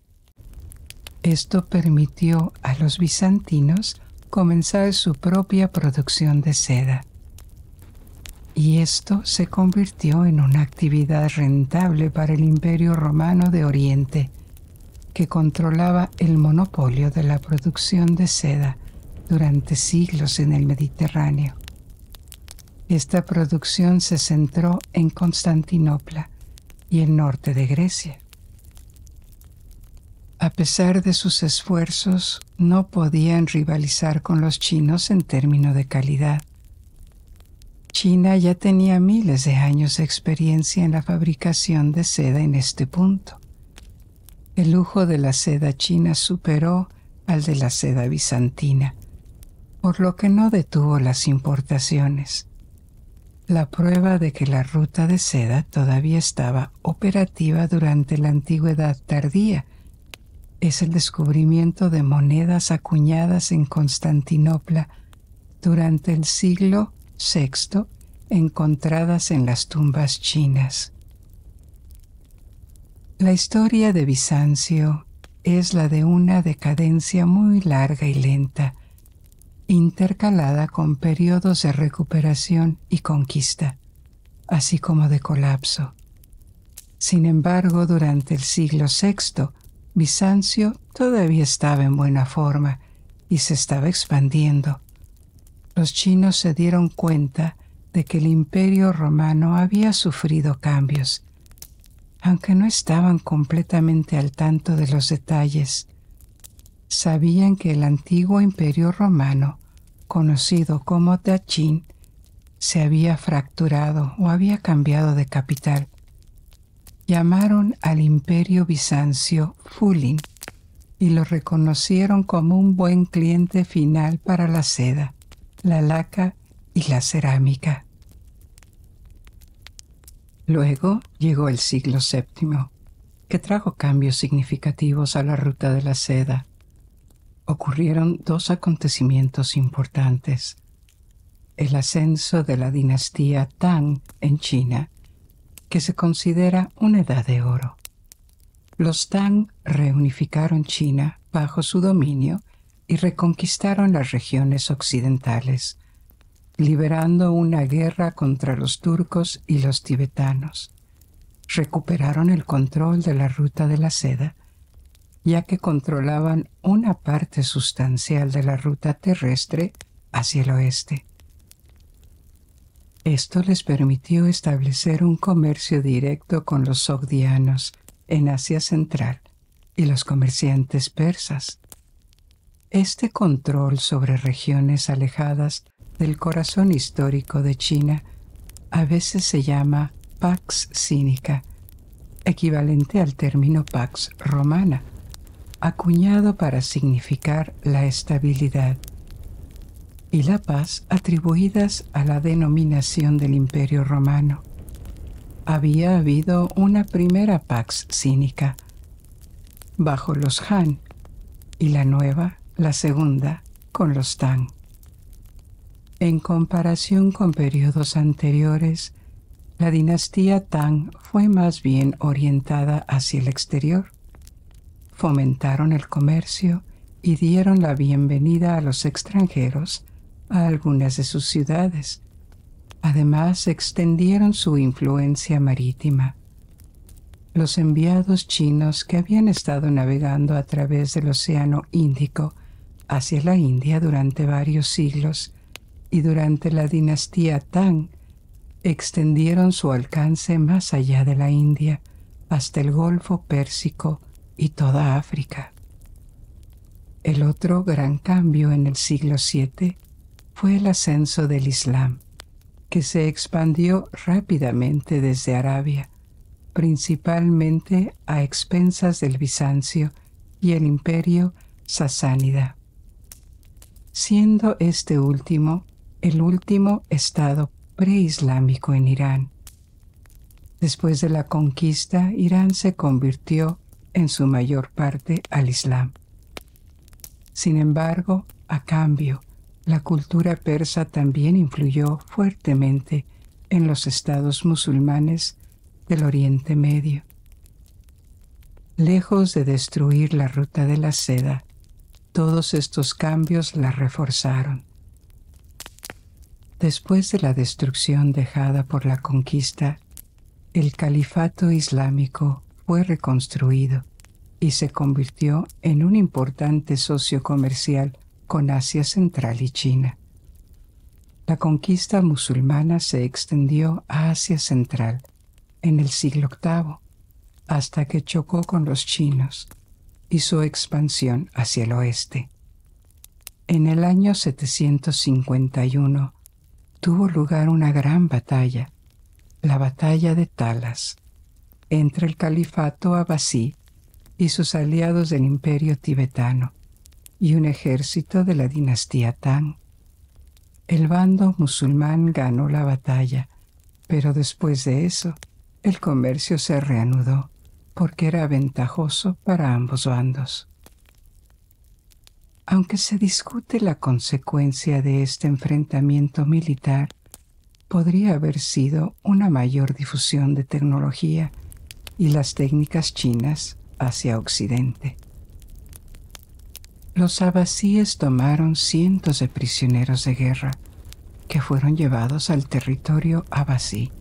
Esto permitió a los bizantinos comenzar su propia producción de seda. Y esto se convirtió en una actividad rentable para el Imperio Romano de Oriente, que controlaba el monopolio de la producción de seda durante siglos en el Mediterráneo. Esta producción se centró en Constantinopla y el norte de Grecia. A pesar de sus esfuerzos, no podían rivalizar con los chinos en términos de calidad. China ya tenía miles de años de experiencia en la fabricación de seda en este punto. El lujo de la seda china superó al de la seda bizantina, por lo que no detuvo las importaciones. La prueba de que la ruta de seda todavía estaba operativa durante la Antigüedad tardía es el descubrimiento de monedas acuñadas en Constantinopla durante el siglo VI, encontradas en las tumbas chinas. La historia de Bizancio es la de una decadencia muy larga y lenta, intercalada con periodos de recuperación y conquista, así como de colapso. Sin embargo, durante el siglo VI, Bizancio todavía estaba en buena forma y se estaba expandiendo. Los chinos se dieron cuenta de que el Imperio Romano había sufrido cambios, aunque no estaban completamente al tanto de los detalles. Sabían que el antiguo Imperio Romano, conocido como Daqin, se había fracturado o había cambiado de capital. Llamaron al Imperio Bizancio Fulin y lo reconocieron como un buen cliente final para la seda, la laca y la cerámica. Luego llegó el siglo VII, que trajo cambios significativos a la ruta de la seda. Ocurrieron dos acontecimientos importantes: el ascenso de la dinastía Tang en China, que se considera una edad de oro. Los Tang reunificaron China bajo su dominio y reconquistaron las regiones occidentales, liberando una guerra contra los turcos y los tibetanos. Recuperaron el control de la ruta de la seda, ya que controlaban una parte sustancial de la ruta terrestre hacia el oeste. Esto les permitió establecer un comercio directo con los sogdianos en Asia Central y los comerciantes persas. Este control sobre regiones alejadas del corazón histórico de China a veces se llama Pax Sinica, equivalente al término Pax Romana, acuñado para significar la estabilidad, y la paz atribuidas a la denominación del Imperio Romano. Había habido una primera Pax Sinica bajo los Han y la nueva, la segunda, con los Tang. En comparación con periodos anteriores, la dinastía Tang fue más bien orientada hacia el exterior. Fomentaron el comercio y dieron la bienvenida a los extranjeros a algunas de sus ciudades. Además, extendieron su influencia marítima. Los enviados chinos que habían estado navegando a través del Océano Índico hacia la India durante varios siglos y durante la dinastía Tang extendieron su alcance más allá de la India, hasta el Golfo Pérsico y toda África. El otro gran cambio en el siglo VII fue el ascenso del Islam, que se expandió rápidamente desde Arabia, principalmente a expensas del Bizancio y el Imperio Sasánida, siendo este último el último estado preislámico en Irán. Después de la conquista, Irán se convirtió en su mayor parte al Islam. Sin embargo, a cambio, la cultura persa también influyó fuertemente en los estados musulmanes del Oriente Medio. Lejos de destruir la ruta de la seda, todos estos cambios la reforzaron. Después de la destrucción dejada por la conquista, el califato islámico fue reconstruido y se convirtió en un importante socio comercial con Asia Central y China. La conquista musulmana se extendió a Asia Central en el siglo VIII, hasta que chocó con los chinos y su expansión hacia el oeste. En el año 751 tuvo lugar una gran batalla, la batalla de Talas, entre el califato abasí y sus aliados del imperio tibetano y un ejército de la dinastía Tang. El bando musulmán ganó la batalla, pero después de eso, el comercio se reanudó porque era ventajoso para ambos bandos. Aunque se discute la consecuencia de este enfrentamiento militar, podría haber sido una mayor difusión de tecnología y las técnicas chinas hacia Occidente. Los abasíes tomaron cientos de prisioneros de guerra que fueron llevados al territorio abasí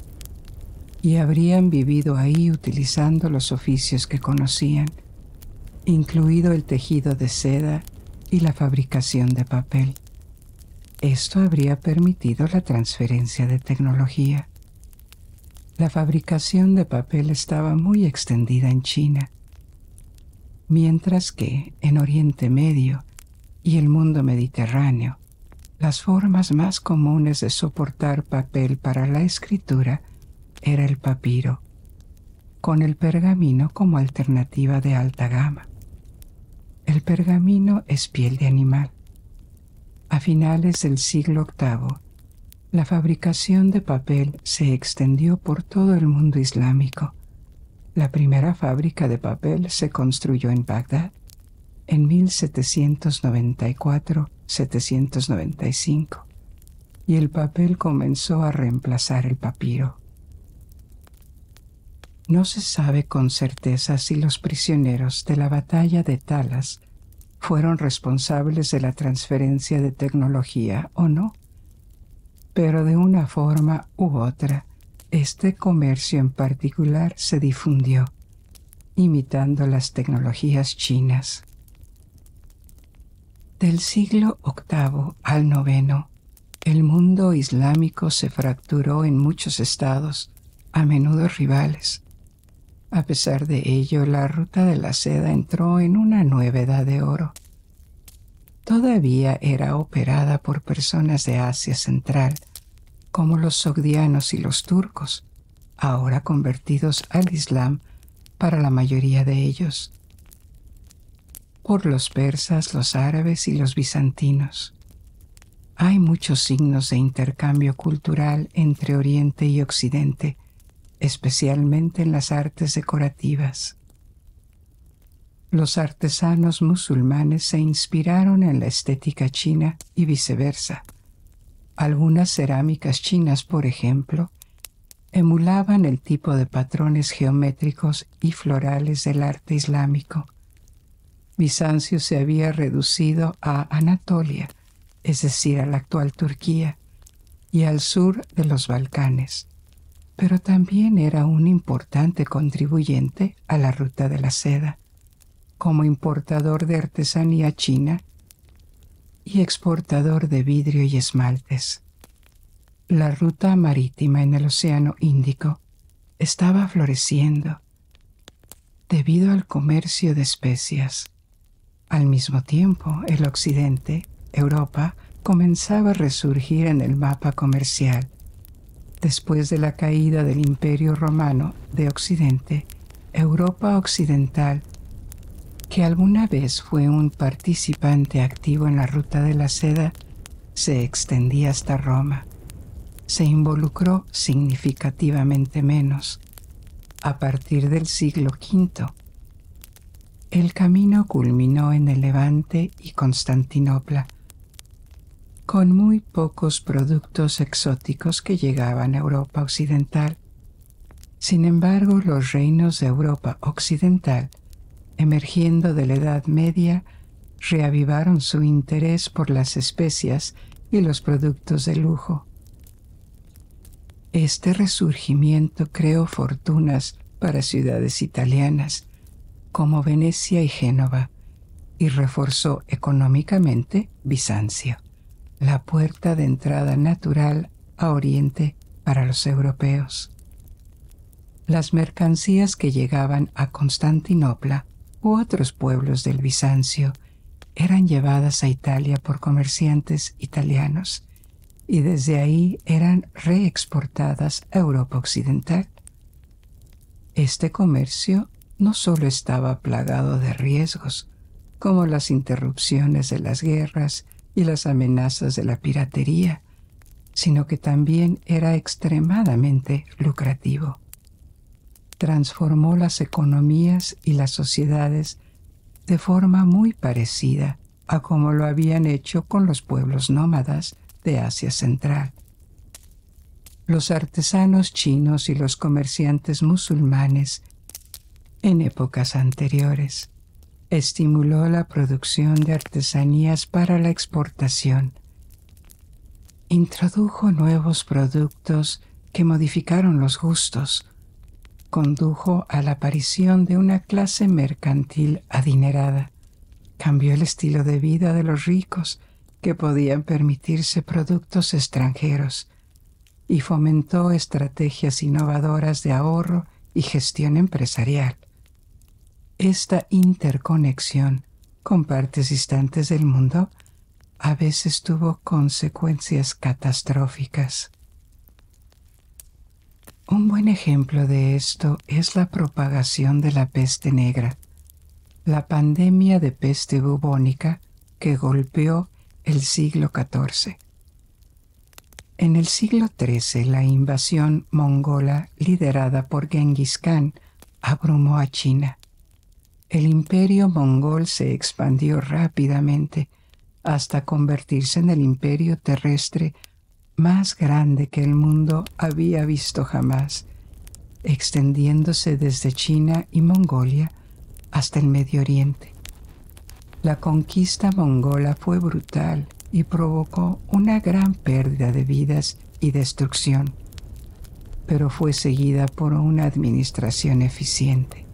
y habrían vivido ahí utilizando los oficios que conocían, incluido el tejido de seda y la fabricación de papel. Esto habría permitido la transferencia de tecnología. La fabricación de papel estaba muy extendida en China, mientras que en Oriente Medio y el mundo mediterráneo, las formas más comunes de soportar papel para la escritura era el papiro, con el pergamino como alternativa de alta gama. El pergamino es piel de animal. A finales del siglo VIII, la fabricación de papel se extendió por todo el mundo islámico. La primera fábrica de papel se construyó en Bagdad en 1794-795 y el papel comenzó a reemplazar el papiro. No se sabe con certeza si los prisioneros de la batalla de Talas fueron responsables de la transferencia de tecnología o no, pero de una forma u otra, este comercio en particular se difundió, imitando las tecnologías chinas. Del siglo VIII al IX, el mundo islámico se fracturó en muchos estados, a menudo rivales. A pesar de ello, la ruta de la seda entró en una nueva edad de oro. Todavía era operada por personas de Asia Central, como los sogdianos y los turcos, ahora convertidos al Islam para la mayoría de ellos, por los persas, los árabes y los bizantinos. Hay muchos signos de intercambio cultural entre Oriente y Occidente, especialmente en las artes decorativas. Los artesanos musulmanes se inspiraron en la estética china y viceversa. Algunas cerámicas chinas, por ejemplo, emulaban el tipo de patrones geométricos y florales del arte islámico. Bizancio se había reducido a Anatolia, es decir, a la actual Turquía, y al sur de los Balcanes, pero también era un importante contribuyente a la ruta de la seda, como importador de artesanía china y exportador de vidrio y esmaltes. La ruta marítima en el Océano Índico estaba floreciendo debido al comercio de especias. Al mismo tiempo, el Occidente, Europa, comenzaba a resurgir en el mapa comercial. Después de la caída del Imperio Romano de Occidente, Europa Occidental, que alguna vez fue un participante activo en la ruta de la seda, se extendía hasta Roma. Se involucró significativamente menos, a partir del siglo V. El camino culminó en el Levante y Constantinopla, con muy pocos productos exóticos que llegaban a Europa Occidental. Sin embargo, los reinos de Europa Occidental, emergiendo de la Edad Media, reavivaron su interés por las especias y los productos de lujo. Este resurgimiento creó fortunas para ciudades italianas, como Venecia y Génova, y reforzó económicamente Bizancio, la puerta de entrada natural a Oriente para los europeos. Las mercancías que llegaban a Constantinopla u otros pueblos del Bizancio eran llevadas a Italia por comerciantes italianos y desde ahí eran reexportadas a Europa Occidental. Este comercio no solo estaba plagado de riesgos, como las interrupciones de las guerras y las amenazas de la piratería, sino que también era extremadamente lucrativo. Transformó las economías y las sociedades de forma muy parecida a como lo habían hecho con los pueblos nómadas de Asia Central. Los artesanos chinos y los comerciantes musulmanes en épocas anteriores estimuló la producción de artesanías para la exportación. Introdujo nuevos productos que modificaron los gustos. Condujo a la aparición de una clase mercantil adinerada. Cambió el estilo de vida de los ricos que podían permitirse productos extranjeros y fomentó estrategias innovadoras de ahorro y gestión empresarial. Esta interconexión con partes distantes del mundo a veces tuvo consecuencias catastróficas. Un buen ejemplo de esto es la propagación de la peste negra, la pandemia de peste bubónica que golpeó el siglo XIV. En el siglo XIII, la invasión mongola liderada por Genghis Khan abrumó a China. El imperio mongol se expandió rápidamente hasta convertirse en el imperio terrestre más grande que el mundo había visto jamás, extendiéndose desde China y Mongolia hasta el Medio Oriente. La conquista mongola fue brutal y provocó una gran pérdida de vidas y destrucción, pero fue seguida por una administración eficiente.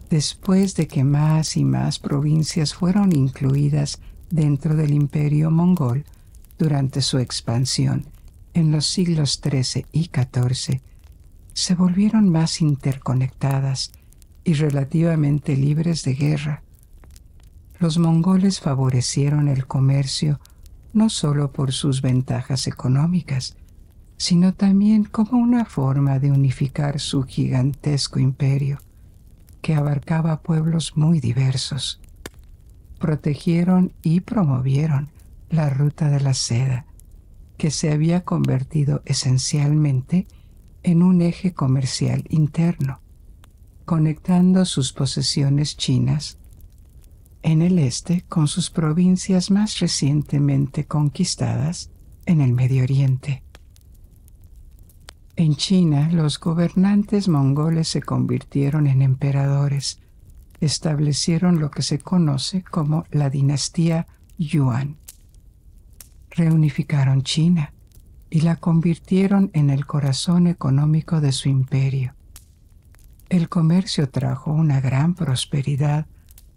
Después de que más y más provincias fueron incluidas dentro del imperio mongol durante su expansión en los siglos XIII y XIV, se volvieron más interconectadas y relativamente libres de guerra. Los mongoles favorecieron el comercio no solo por sus ventajas económicas, sino también como una forma de unificar su gigantesco imperio, que abarcaba pueblos muy diversos. Protegieron y promovieron la ruta de la seda, que se había convertido esencialmente en un eje comercial interno, conectando sus posesiones chinas en el este con sus provincias más recientemente conquistadas en el Medio Oriente. En China, los gobernantes mongoles se convirtieron en emperadores, establecieron lo que se conoce como la dinastía Yuan. Reunificaron China y la convirtieron en el corazón económico de su imperio. El comercio trajo una gran prosperidad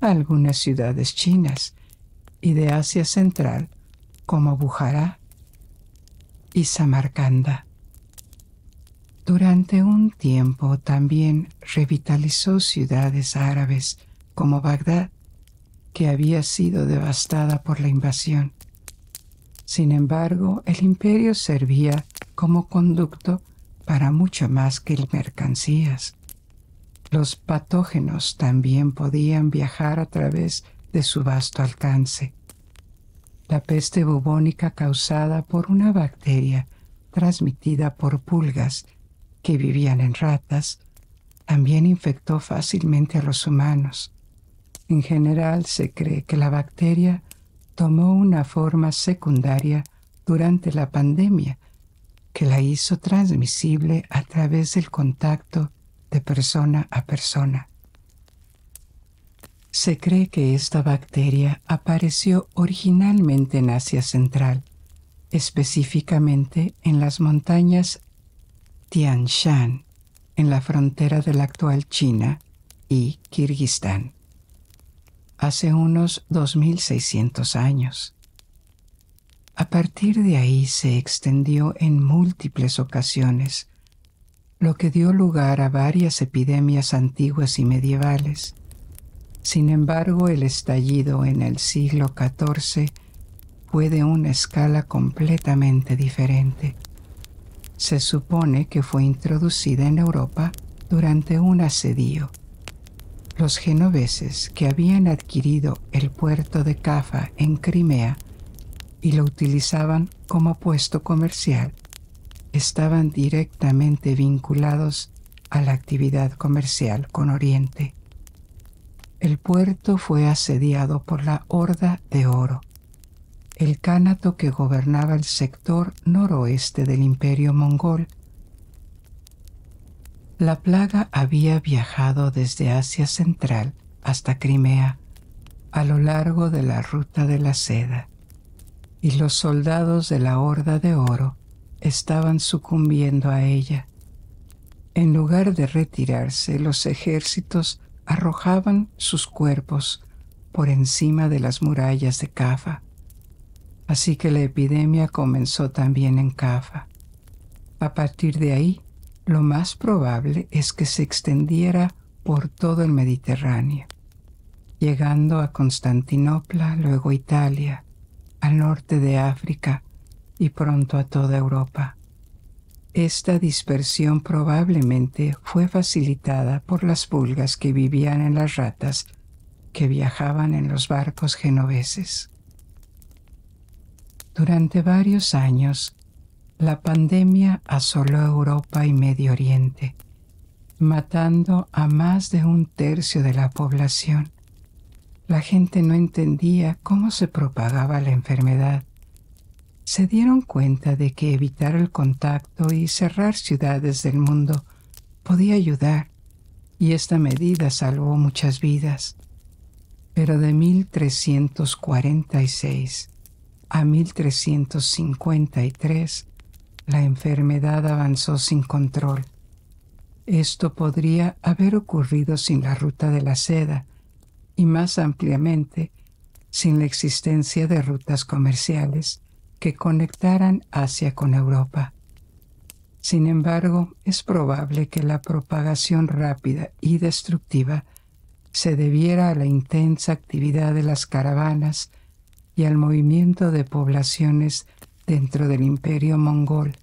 a algunas ciudades chinas y de Asia Central como Bujará y Samarcanda. Durante un tiempo también revitalizó ciudades árabes como Bagdad, que había sido devastada por la invasión. Sin embargo, el imperio servía como conducto para mucho más que mercancías. Los patógenos también podían viajar a través de su vasto alcance. La peste bubónica causada por una bacteria transmitida por pulgas que vivían en ratas también infectó fácilmente a los humanos. En general, se cree que la bacteria tomó una forma secundaria durante la pandemia, que la hizo transmisible a través del contacto de persona a persona. Se cree que esta bacteria apareció originalmente en Asia Central, específicamente en las montañas Tian Shan, en la frontera de la actual China y Kirguistán, hace unos 2600 años. A partir de ahí se extendió en múltiples ocasiones, lo que dio lugar a varias epidemias antiguas y medievales. Sin embargo, el estallido en el siglo XIV fue de una escala completamente diferente. Se supone que fue introducida en Europa durante un asedio. Los genoveses, que habían adquirido el puerto de Cafa en Crimea y lo utilizaban como puesto comercial, estaban directamente vinculados a la actividad comercial con Oriente. El puerto fue asediado por la Horda de Oro, el cánato que gobernaba el sector noroeste del Imperio Mongol. La plaga había viajado desde Asia Central hasta Crimea, a lo largo de la Ruta de la Seda, y los soldados de la Horda de Oro estaban sucumbiendo a ella. En lugar de retirarse, los ejércitos arrojaban sus cuerpos por encima de las murallas de Cafa. Así que la epidemia comenzó también en Cafa. A partir de ahí, lo más probable es que se extendiera por todo el Mediterráneo, llegando a Constantinopla, luego Italia, al norte de África y pronto a toda Europa. Esta dispersión probablemente fue facilitada por las pulgas que vivían en las ratas que viajaban en los barcos genoveses. Durante varios años, la pandemia asoló Europa y Medio Oriente, matando a más de 1/3 de la población. La gente no entendía cómo se propagaba la enfermedad. Se dieron cuenta de que evitar el contacto y cerrar ciudades del mundo podía ayudar, y esta medida salvó muchas vidas. Pero de 1346 a 1353, la enfermedad avanzó sin control. Esto podría haber ocurrido sin la Ruta de la Seda y, más ampliamente, sin la existencia de rutas comerciales que conectaran Asia con Europa. Sin embargo, es probable que la propagación rápida y destructiva se debiera a la intensa actividad de las caravanas y al movimiento de poblaciones dentro del Imperio Mongol,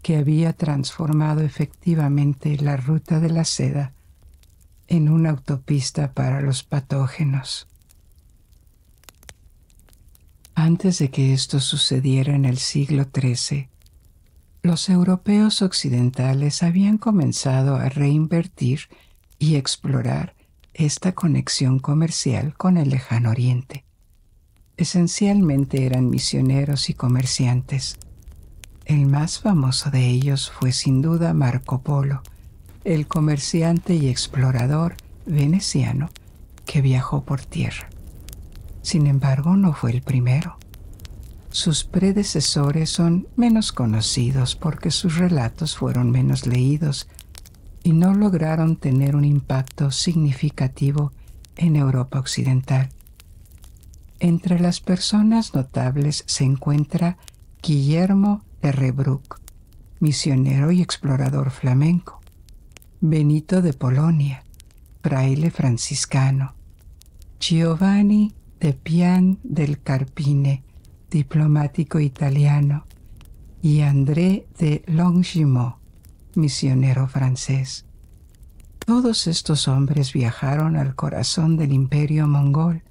que había transformado efectivamente la Ruta de la Seda en una autopista para los patógenos. Antes de que esto sucediera en el siglo XIII, los europeos occidentales habían comenzado a reinvertir y explorar esta conexión comercial con el Lejano Oriente. Esencialmente eran misioneros y comerciantes. El más famoso de ellos fue sin duda Marco Polo, el comerciante y explorador veneciano que viajó por tierra. Sin embargo, no fue el primero. Sus predecesores son menos conocidos porque sus relatos fueron menos leídos y no lograron tener un impacto significativo en Europa Occidental. Entre las personas notables se encuentra Guillermo de Rebruck, misionero y explorador flamenco; Benito de Polonia, fraile franciscano; Giovanni de Pian del Carpine, diplomático italiano; y André de Longjumeau, misionero francés. Todos estos hombres viajaron al corazón del Imperio Mongol.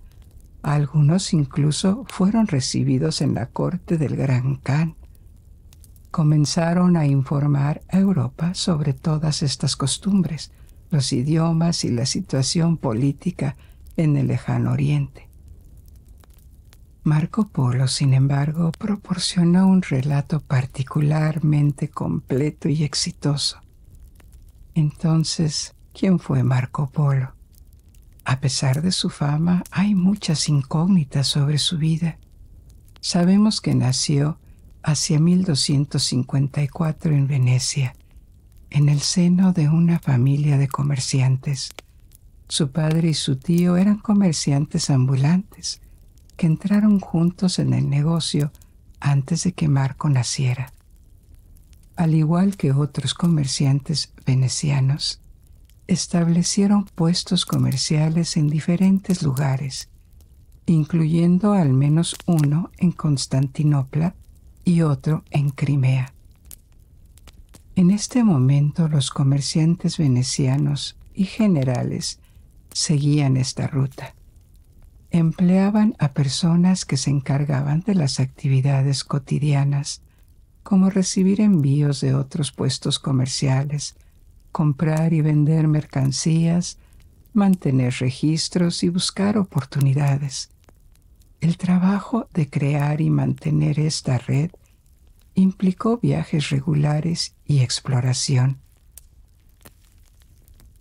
Algunos incluso fueron recibidos en la corte del Gran Khan. Comenzaron a informar a Europa sobre todas estas costumbres, los idiomas y la situación política en el lejano oriente. Marco Polo, sin embargo, proporcionó un relato particularmente completo y exitoso. Entonces, ¿quién fue Marco Polo? A pesar de su fama, hay muchas incógnitas sobre su vida. Sabemos que nació hacia 1254 en Venecia, en el seno de una familia de comerciantes. Su padre y su tío eran comerciantes ambulantes que entraron juntos en el negocio antes de que Marco naciera. Al igual que otros comerciantes venecianos, establecieron puestos comerciales en diferentes lugares, incluyendo al menos uno en Constantinopla y otro en Crimea. En este momento los comerciantes venecianos y generales seguían esta ruta. Empleaban a personas que se encargaban de las actividades cotidianas, como recibir envíos de otros puestos comerciales, comprar y vender mercancías, mantener registros y buscar oportunidades. El trabajo de crear y mantener esta red implicó viajes regulares y exploración.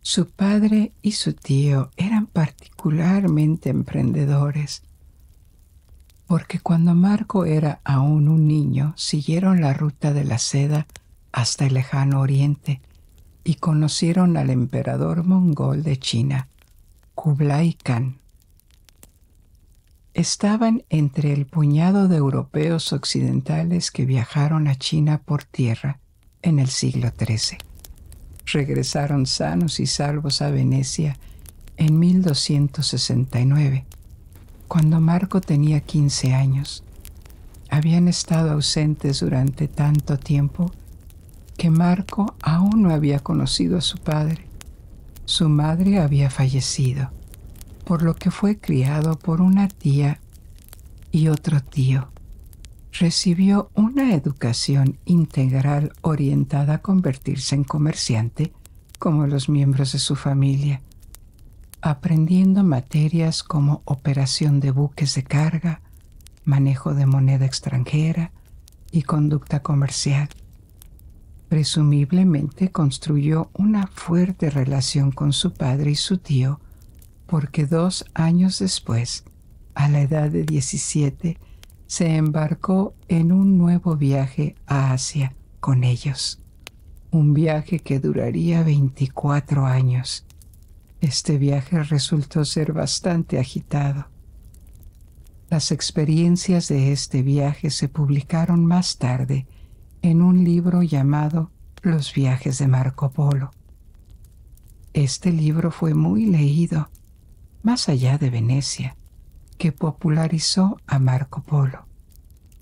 Su padre y su tío eran particularmente emprendedores, porque cuando Marco era aún un niño, siguieron la ruta de la seda hasta el lejano oriente y conocieron al emperador mongol de China, Kublai Khan. Estaban entre el puñado de europeos occidentales que viajaron a China por tierra en el siglo XIII. Regresaron sanos y salvos a Venecia en 1269, cuando Marco tenía 15 años. Habían estado ausentes durante tanto tiempo que Marco aún no había conocido a su padre. Su madre había fallecido, por lo que fue criado por una tía y otro tío. Recibió una educación integral orientada a convertirse en comerciante, como los miembros de su familia, aprendiendo materias como operación de buques de carga, manejo de moneda extranjera y conducta comercial. Presumiblemente construyó una fuerte relación con su padre y su tío, porque 2 años después, a la edad de 17, se embarcó en un nuevo viaje a Asia con ellos. Un viaje que duraría 24 años. Este viaje resultó ser bastante agitado. Las experiencias de este viaje se publicaron más tarde en un libro llamado Los viajes de Marco Polo. Este libro fue muy leído, más allá de Venecia, que popularizó a Marco Polo.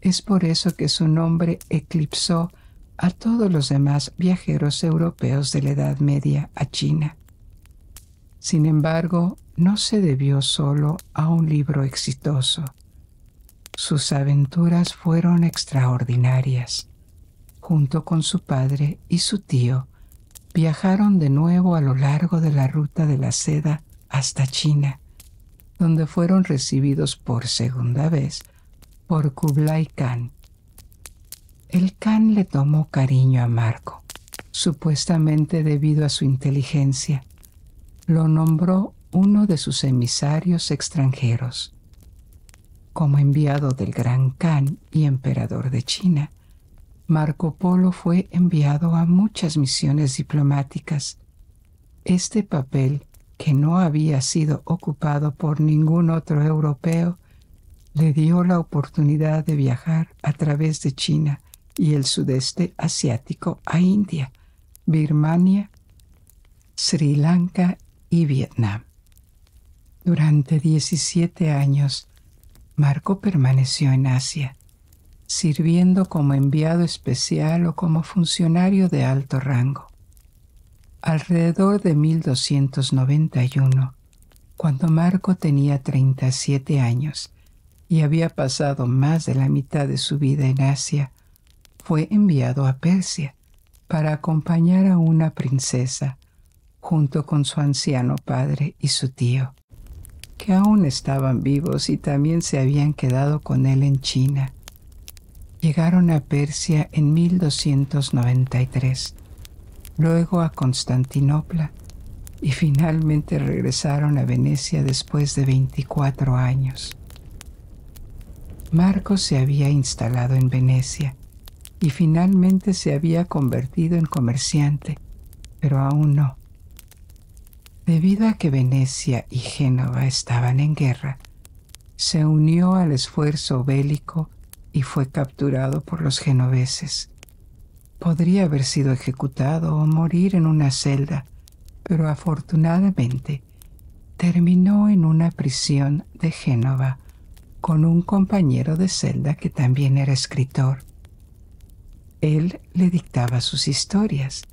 Es por eso que su nombre eclipsó a todos los demás viajeros europeos de la Edad Media a China. Sin embargo, no se debió solo a un libro exitoso. Sus aventuras fueron extraordinarias. Junto con su padre y su tío, viajaron de nuevo a lo largo de la ruta de la seda hasta China, donde fueron recibidos por segunda vez por Kublai Khan. El Khan le tomó cariño a Marco, supuestamente debido a su inteligencia. Lo nombró uno de sus emisarios extranjeros. Como enviado del Gran Khan y emperador de China, Marco Polo fue enviado a muchas misiones diplomáticas. Este papel, que no había sido ocupado por ningún otro europeo, le dio la oportunidad de viajar a través de China y el sudeste asiático a India, Birmania, Sri Lanka y Vietnam. Durante 17 años, Marco permaneció en Asia, sirviendo como enviado especial o como funcionario de alto rango. Alrededor de 1291, cuando Marco tenía 37 años y había pasado más de la mitad de su vida en Asia, fue enviado a Persia para acompañar a una princesa, junto con su anciano padre y su tío, que aún estaban vivos y también se habían quedado con él en China. Llegaron a Persia en 1293, luego a Constantinopla y finalmente regresaron a Venecia después de 24 años. Marco se había instalado en Venecia y finalmente se había convertido en comerciante, pero aún no. Debido a que Venecia y Génova estaban en guerra, se unió al esfuerzo bélico y fue capturado por los genoveses. Podría haber sido ejecutado o morir en una celda, pero afortunadamente terminó en una prisión de Génova con un compañero de celda que también era escritor. Él le dictaba sus historias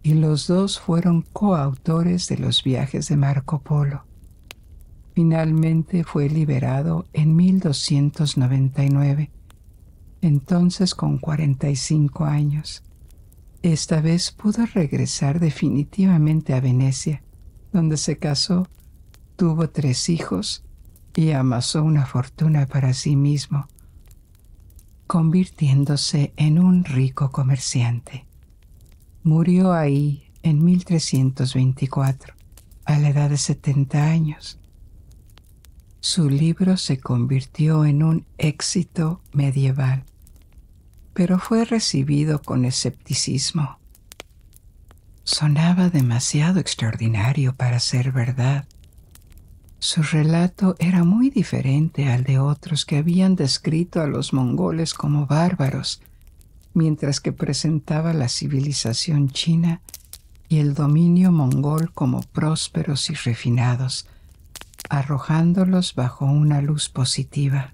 y los dos fueron coautores de los viajes de Marco Polo. Finalmente fue liberado en 1299, entonces con 45 años. Esta vez pudo regresar definitivamente a Venecia, donde se casó, tuvo 3 hijos y amasó una fortuna para sí mismo, convirtiéndose en un rico comerciante. Murió ahí en 1324, a la edad de 70 años. Su libro se convirtió en un éxito medieval, pero fue recibido con escepticismo. Sonaba demasiado extraordinario para ser verdad. Su relato era muy diferente al de otros que habían descrito a los mongoles como bárbaros, mientras que presentaba la civilización china y el dominio mongol como prósperos y refinados, arrojándolos bajo una luz positiva.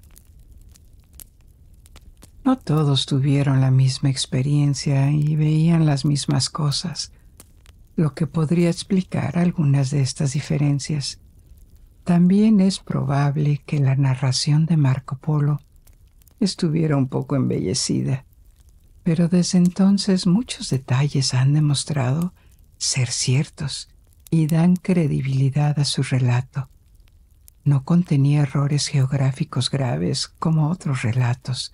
No todos tuvieron la misma experiencia y veían las mismas cosas, lo que podría explicar algunas de estas diferencias. También es probable que la narración de Marco Polo estuviera un poco embellecida, pero desde entonces muchos detalles han demostrado ser ciertos y dan credibilidad a su relato. No contenía errores geográficos graves como otros relatos.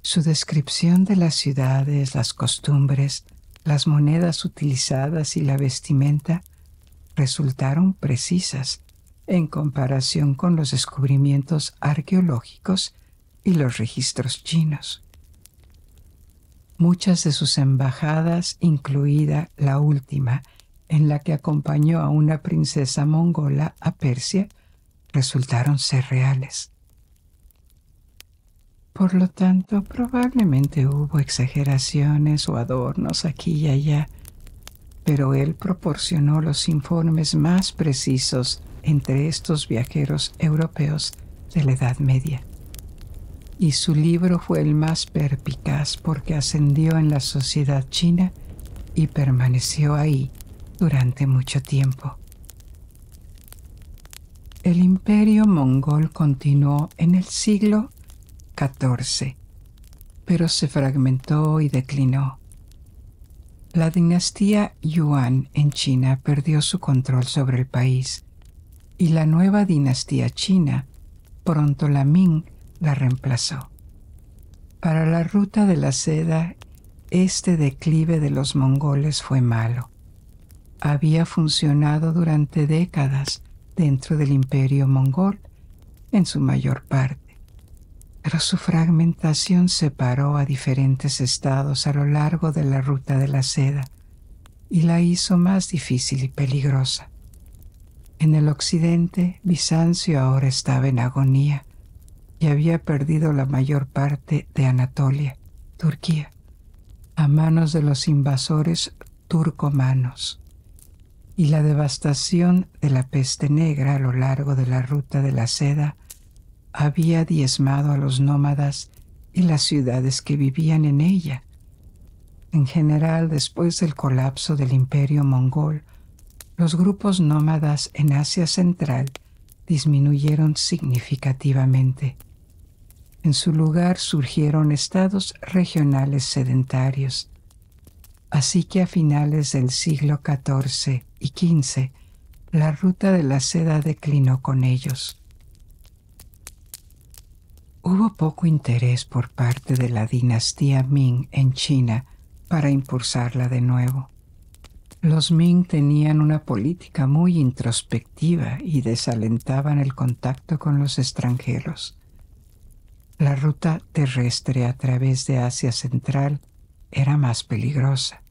Su descripción de las ciudades, las costumbres, las monedas utilizadas y la vestimenta resultaron precisas en comparación con los descubrimientos arqueológicos y los registros chinos. Muchas de sus embajadas, incluida la última, en la que acompañó a una princesa mongola a Persia, resultaron ser reales. Por lo tanto, probablemente hubo exageraciones o adornos aquí y allá, pero él proporcionó los informes más precisos entre estos viajeros europeos de la Edad Media. Y su libro fue el más perspicaz porque ascendió en la sociedad china y permaneció ahí durante mucho tiempo. El imperio mongol continuó en el siglo XIV, pero se fragmentó y declinó. La dinastía Yuan en China perdió su control sobre el país y la nueva dinastía china, pronto la Ming, la reemplazó. Para la ruta de la seda, este declive de los mongoles fue malo. Había funcionado durante décadas dentro del imperio mongol, en su mayor parte, pero su fragmentación separó a diferentes estados a lo largo de la ruta de la seda y la hizo más difícil y peligrosa. En el occidente, Bizancio ahora estaba en agonía y había perdido la mayor parte de Anatolia, Turquía, a manos de los invasores turcomanos. Y la devastación de la peste negra a lo largo de la ruta de la seda había diezmado a los nómadas y las ciudades que vivían en ella. En general, después del colapso del imperio mongol, los grupos nómadas en Asia Central disminuyeron significativamente. En su lugar surgieron estados regionales sedentarios. Así que a finales del siglo XIV y XV, la ruta de la seda declinó con ellos. Hubo poco interés por parte de la dinastía Ming en China para impulsarla de nuevo. Los Ming tenían una política muy introspectiva y desalentaban el contacto con los extranjeros. La ruta terrestre a través de Asia Central era más peligrosa.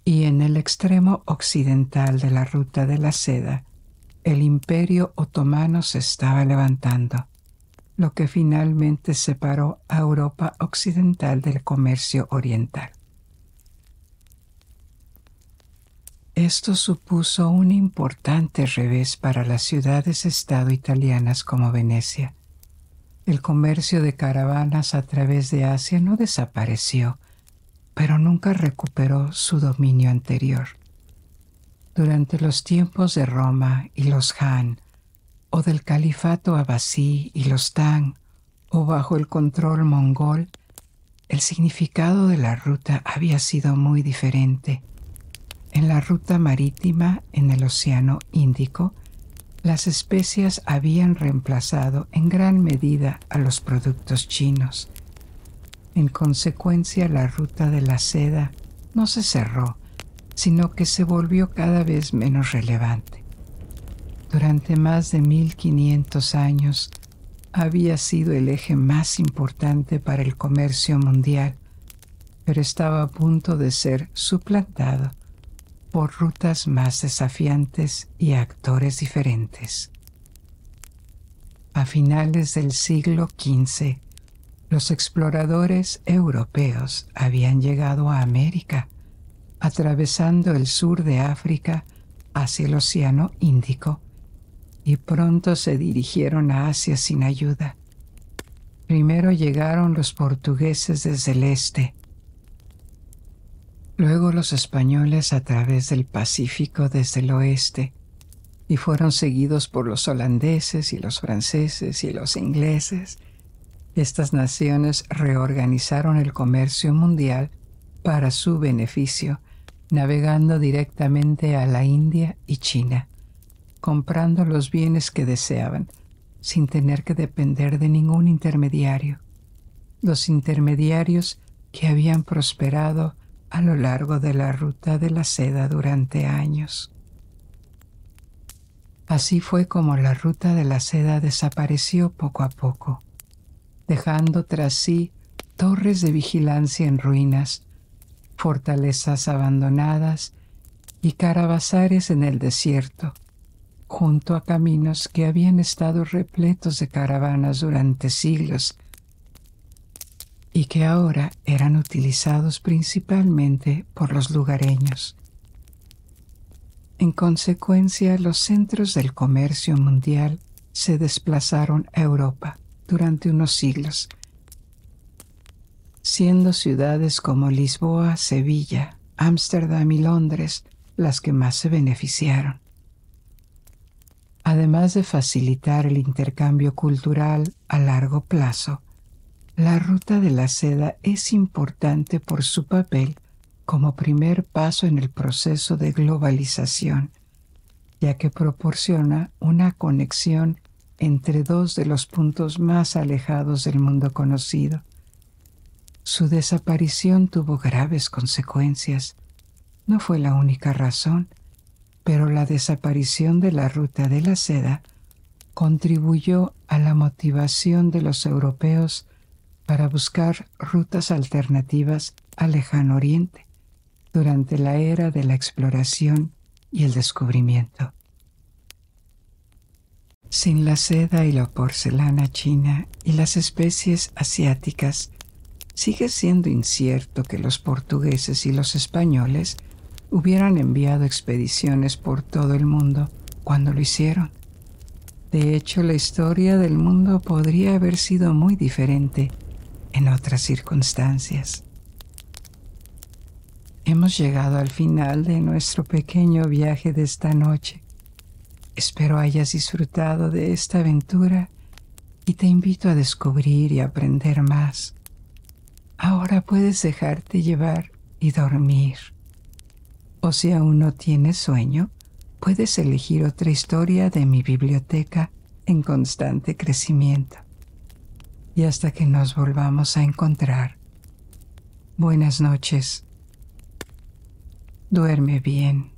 Y en el extremo occidental de la ruta de la seda, el Imperio Otomano se estaba levantando, lo que finalmente separó a Europa occidental del comercio oriental. Esto supuso un importante revés para las ciudades-estado italianas como Venecia. El comercio de caravanas a través de Asia no desapareció, pero nunca recuperó su dominio anterior. Durante los tiempos de Roma y los Han, o del califato abasí y los Tang, o bajo el control mongol, el significado de la ruta había sido muy diferente. En la ruta marítima en el Océano Índico, las especias habían reemplazado en gran medida a los productos chinos. En consecuencia, la ruta de la seda no se cerró, sino que se volvió cada vez menos relevante. Durante más de 1500 años, había sido el eje más importante para el comercio mundial, pero estaba a punto de ser suplantado por rutas más desafiantes y actores diferentes. A finales del siglo XV, los exploradores europeos habían llegado a América, atravesando el sur de África hacia el Océano Índico, y pronto se dirigieron a Asia sin ayuda. Primero llegaron los portugueses desde el este, luego los españoles a través del Pacífico desde el oeste, y fueron seguidos por los holandeses y los franceses y los ingleses. Estas naciones reorganizaron el comercio mundial para su beneficio, navegando directamente a la India y China, comprando los bienes que deseaban, sin tener que depender de ningún intermediario. Los intermediarios que habían prosperado a lo largo de la ruta de la seda durante años. Así fue como la ruta de la seda desapareció poco a poco, dejando tras sí torres de vigilancia en ruinas, fortalezas abandonadas y caravasares en el desierto, junto a caminos que habían estado repletos de caravanas durante siglos y que ahora eran utilizados principalmente por los lugareños. En consecuencia, los centros del comercio mundial se desplazaron a Europa durante unos siglos, siendo ciudades como Lisboa, Sevilla, Ámsterdam y Londres las que más se beneficiaron. Además de facilitar el intercambio cultural a largo plazo, la ruta de la seda es importante por su papel como primer paso en el proceso de globalización, ya que proporciona una conexión entre dos de los puntos más alejados del mundo conocido. Su desaparición tuvo graves consecuencias. No fue la única razón, pero la desaparición de la ruta de la seda contribuyó a la motivación de los europeos para buscar rutas alternativas al Lejano Oriente durante la era de la exploración y el descubrimiento. Sin la seda y la porcelana china y las especies asiáticas, sigue siendo incierto que los portugueses y los españoles hubieran enviado expediciones por todo el mundo cuando lo hicieron. De hecho, la historia del mundo podría haber sido muy diferente en otras circunstancias. Hemos llegado al final de nuestro pequeño viaje de esta noche. Espero hayas disfrutado de esta aventura y te invito a descubrir y aprender más. Ahora puedes dejarte llevar y dormir. O si aún no tienes sueño, puedes elegir otra historia de mi biblioteca en constante crecimiento. Y hasta que nos volvamos a encontrar, buenas noches. Duerme bien.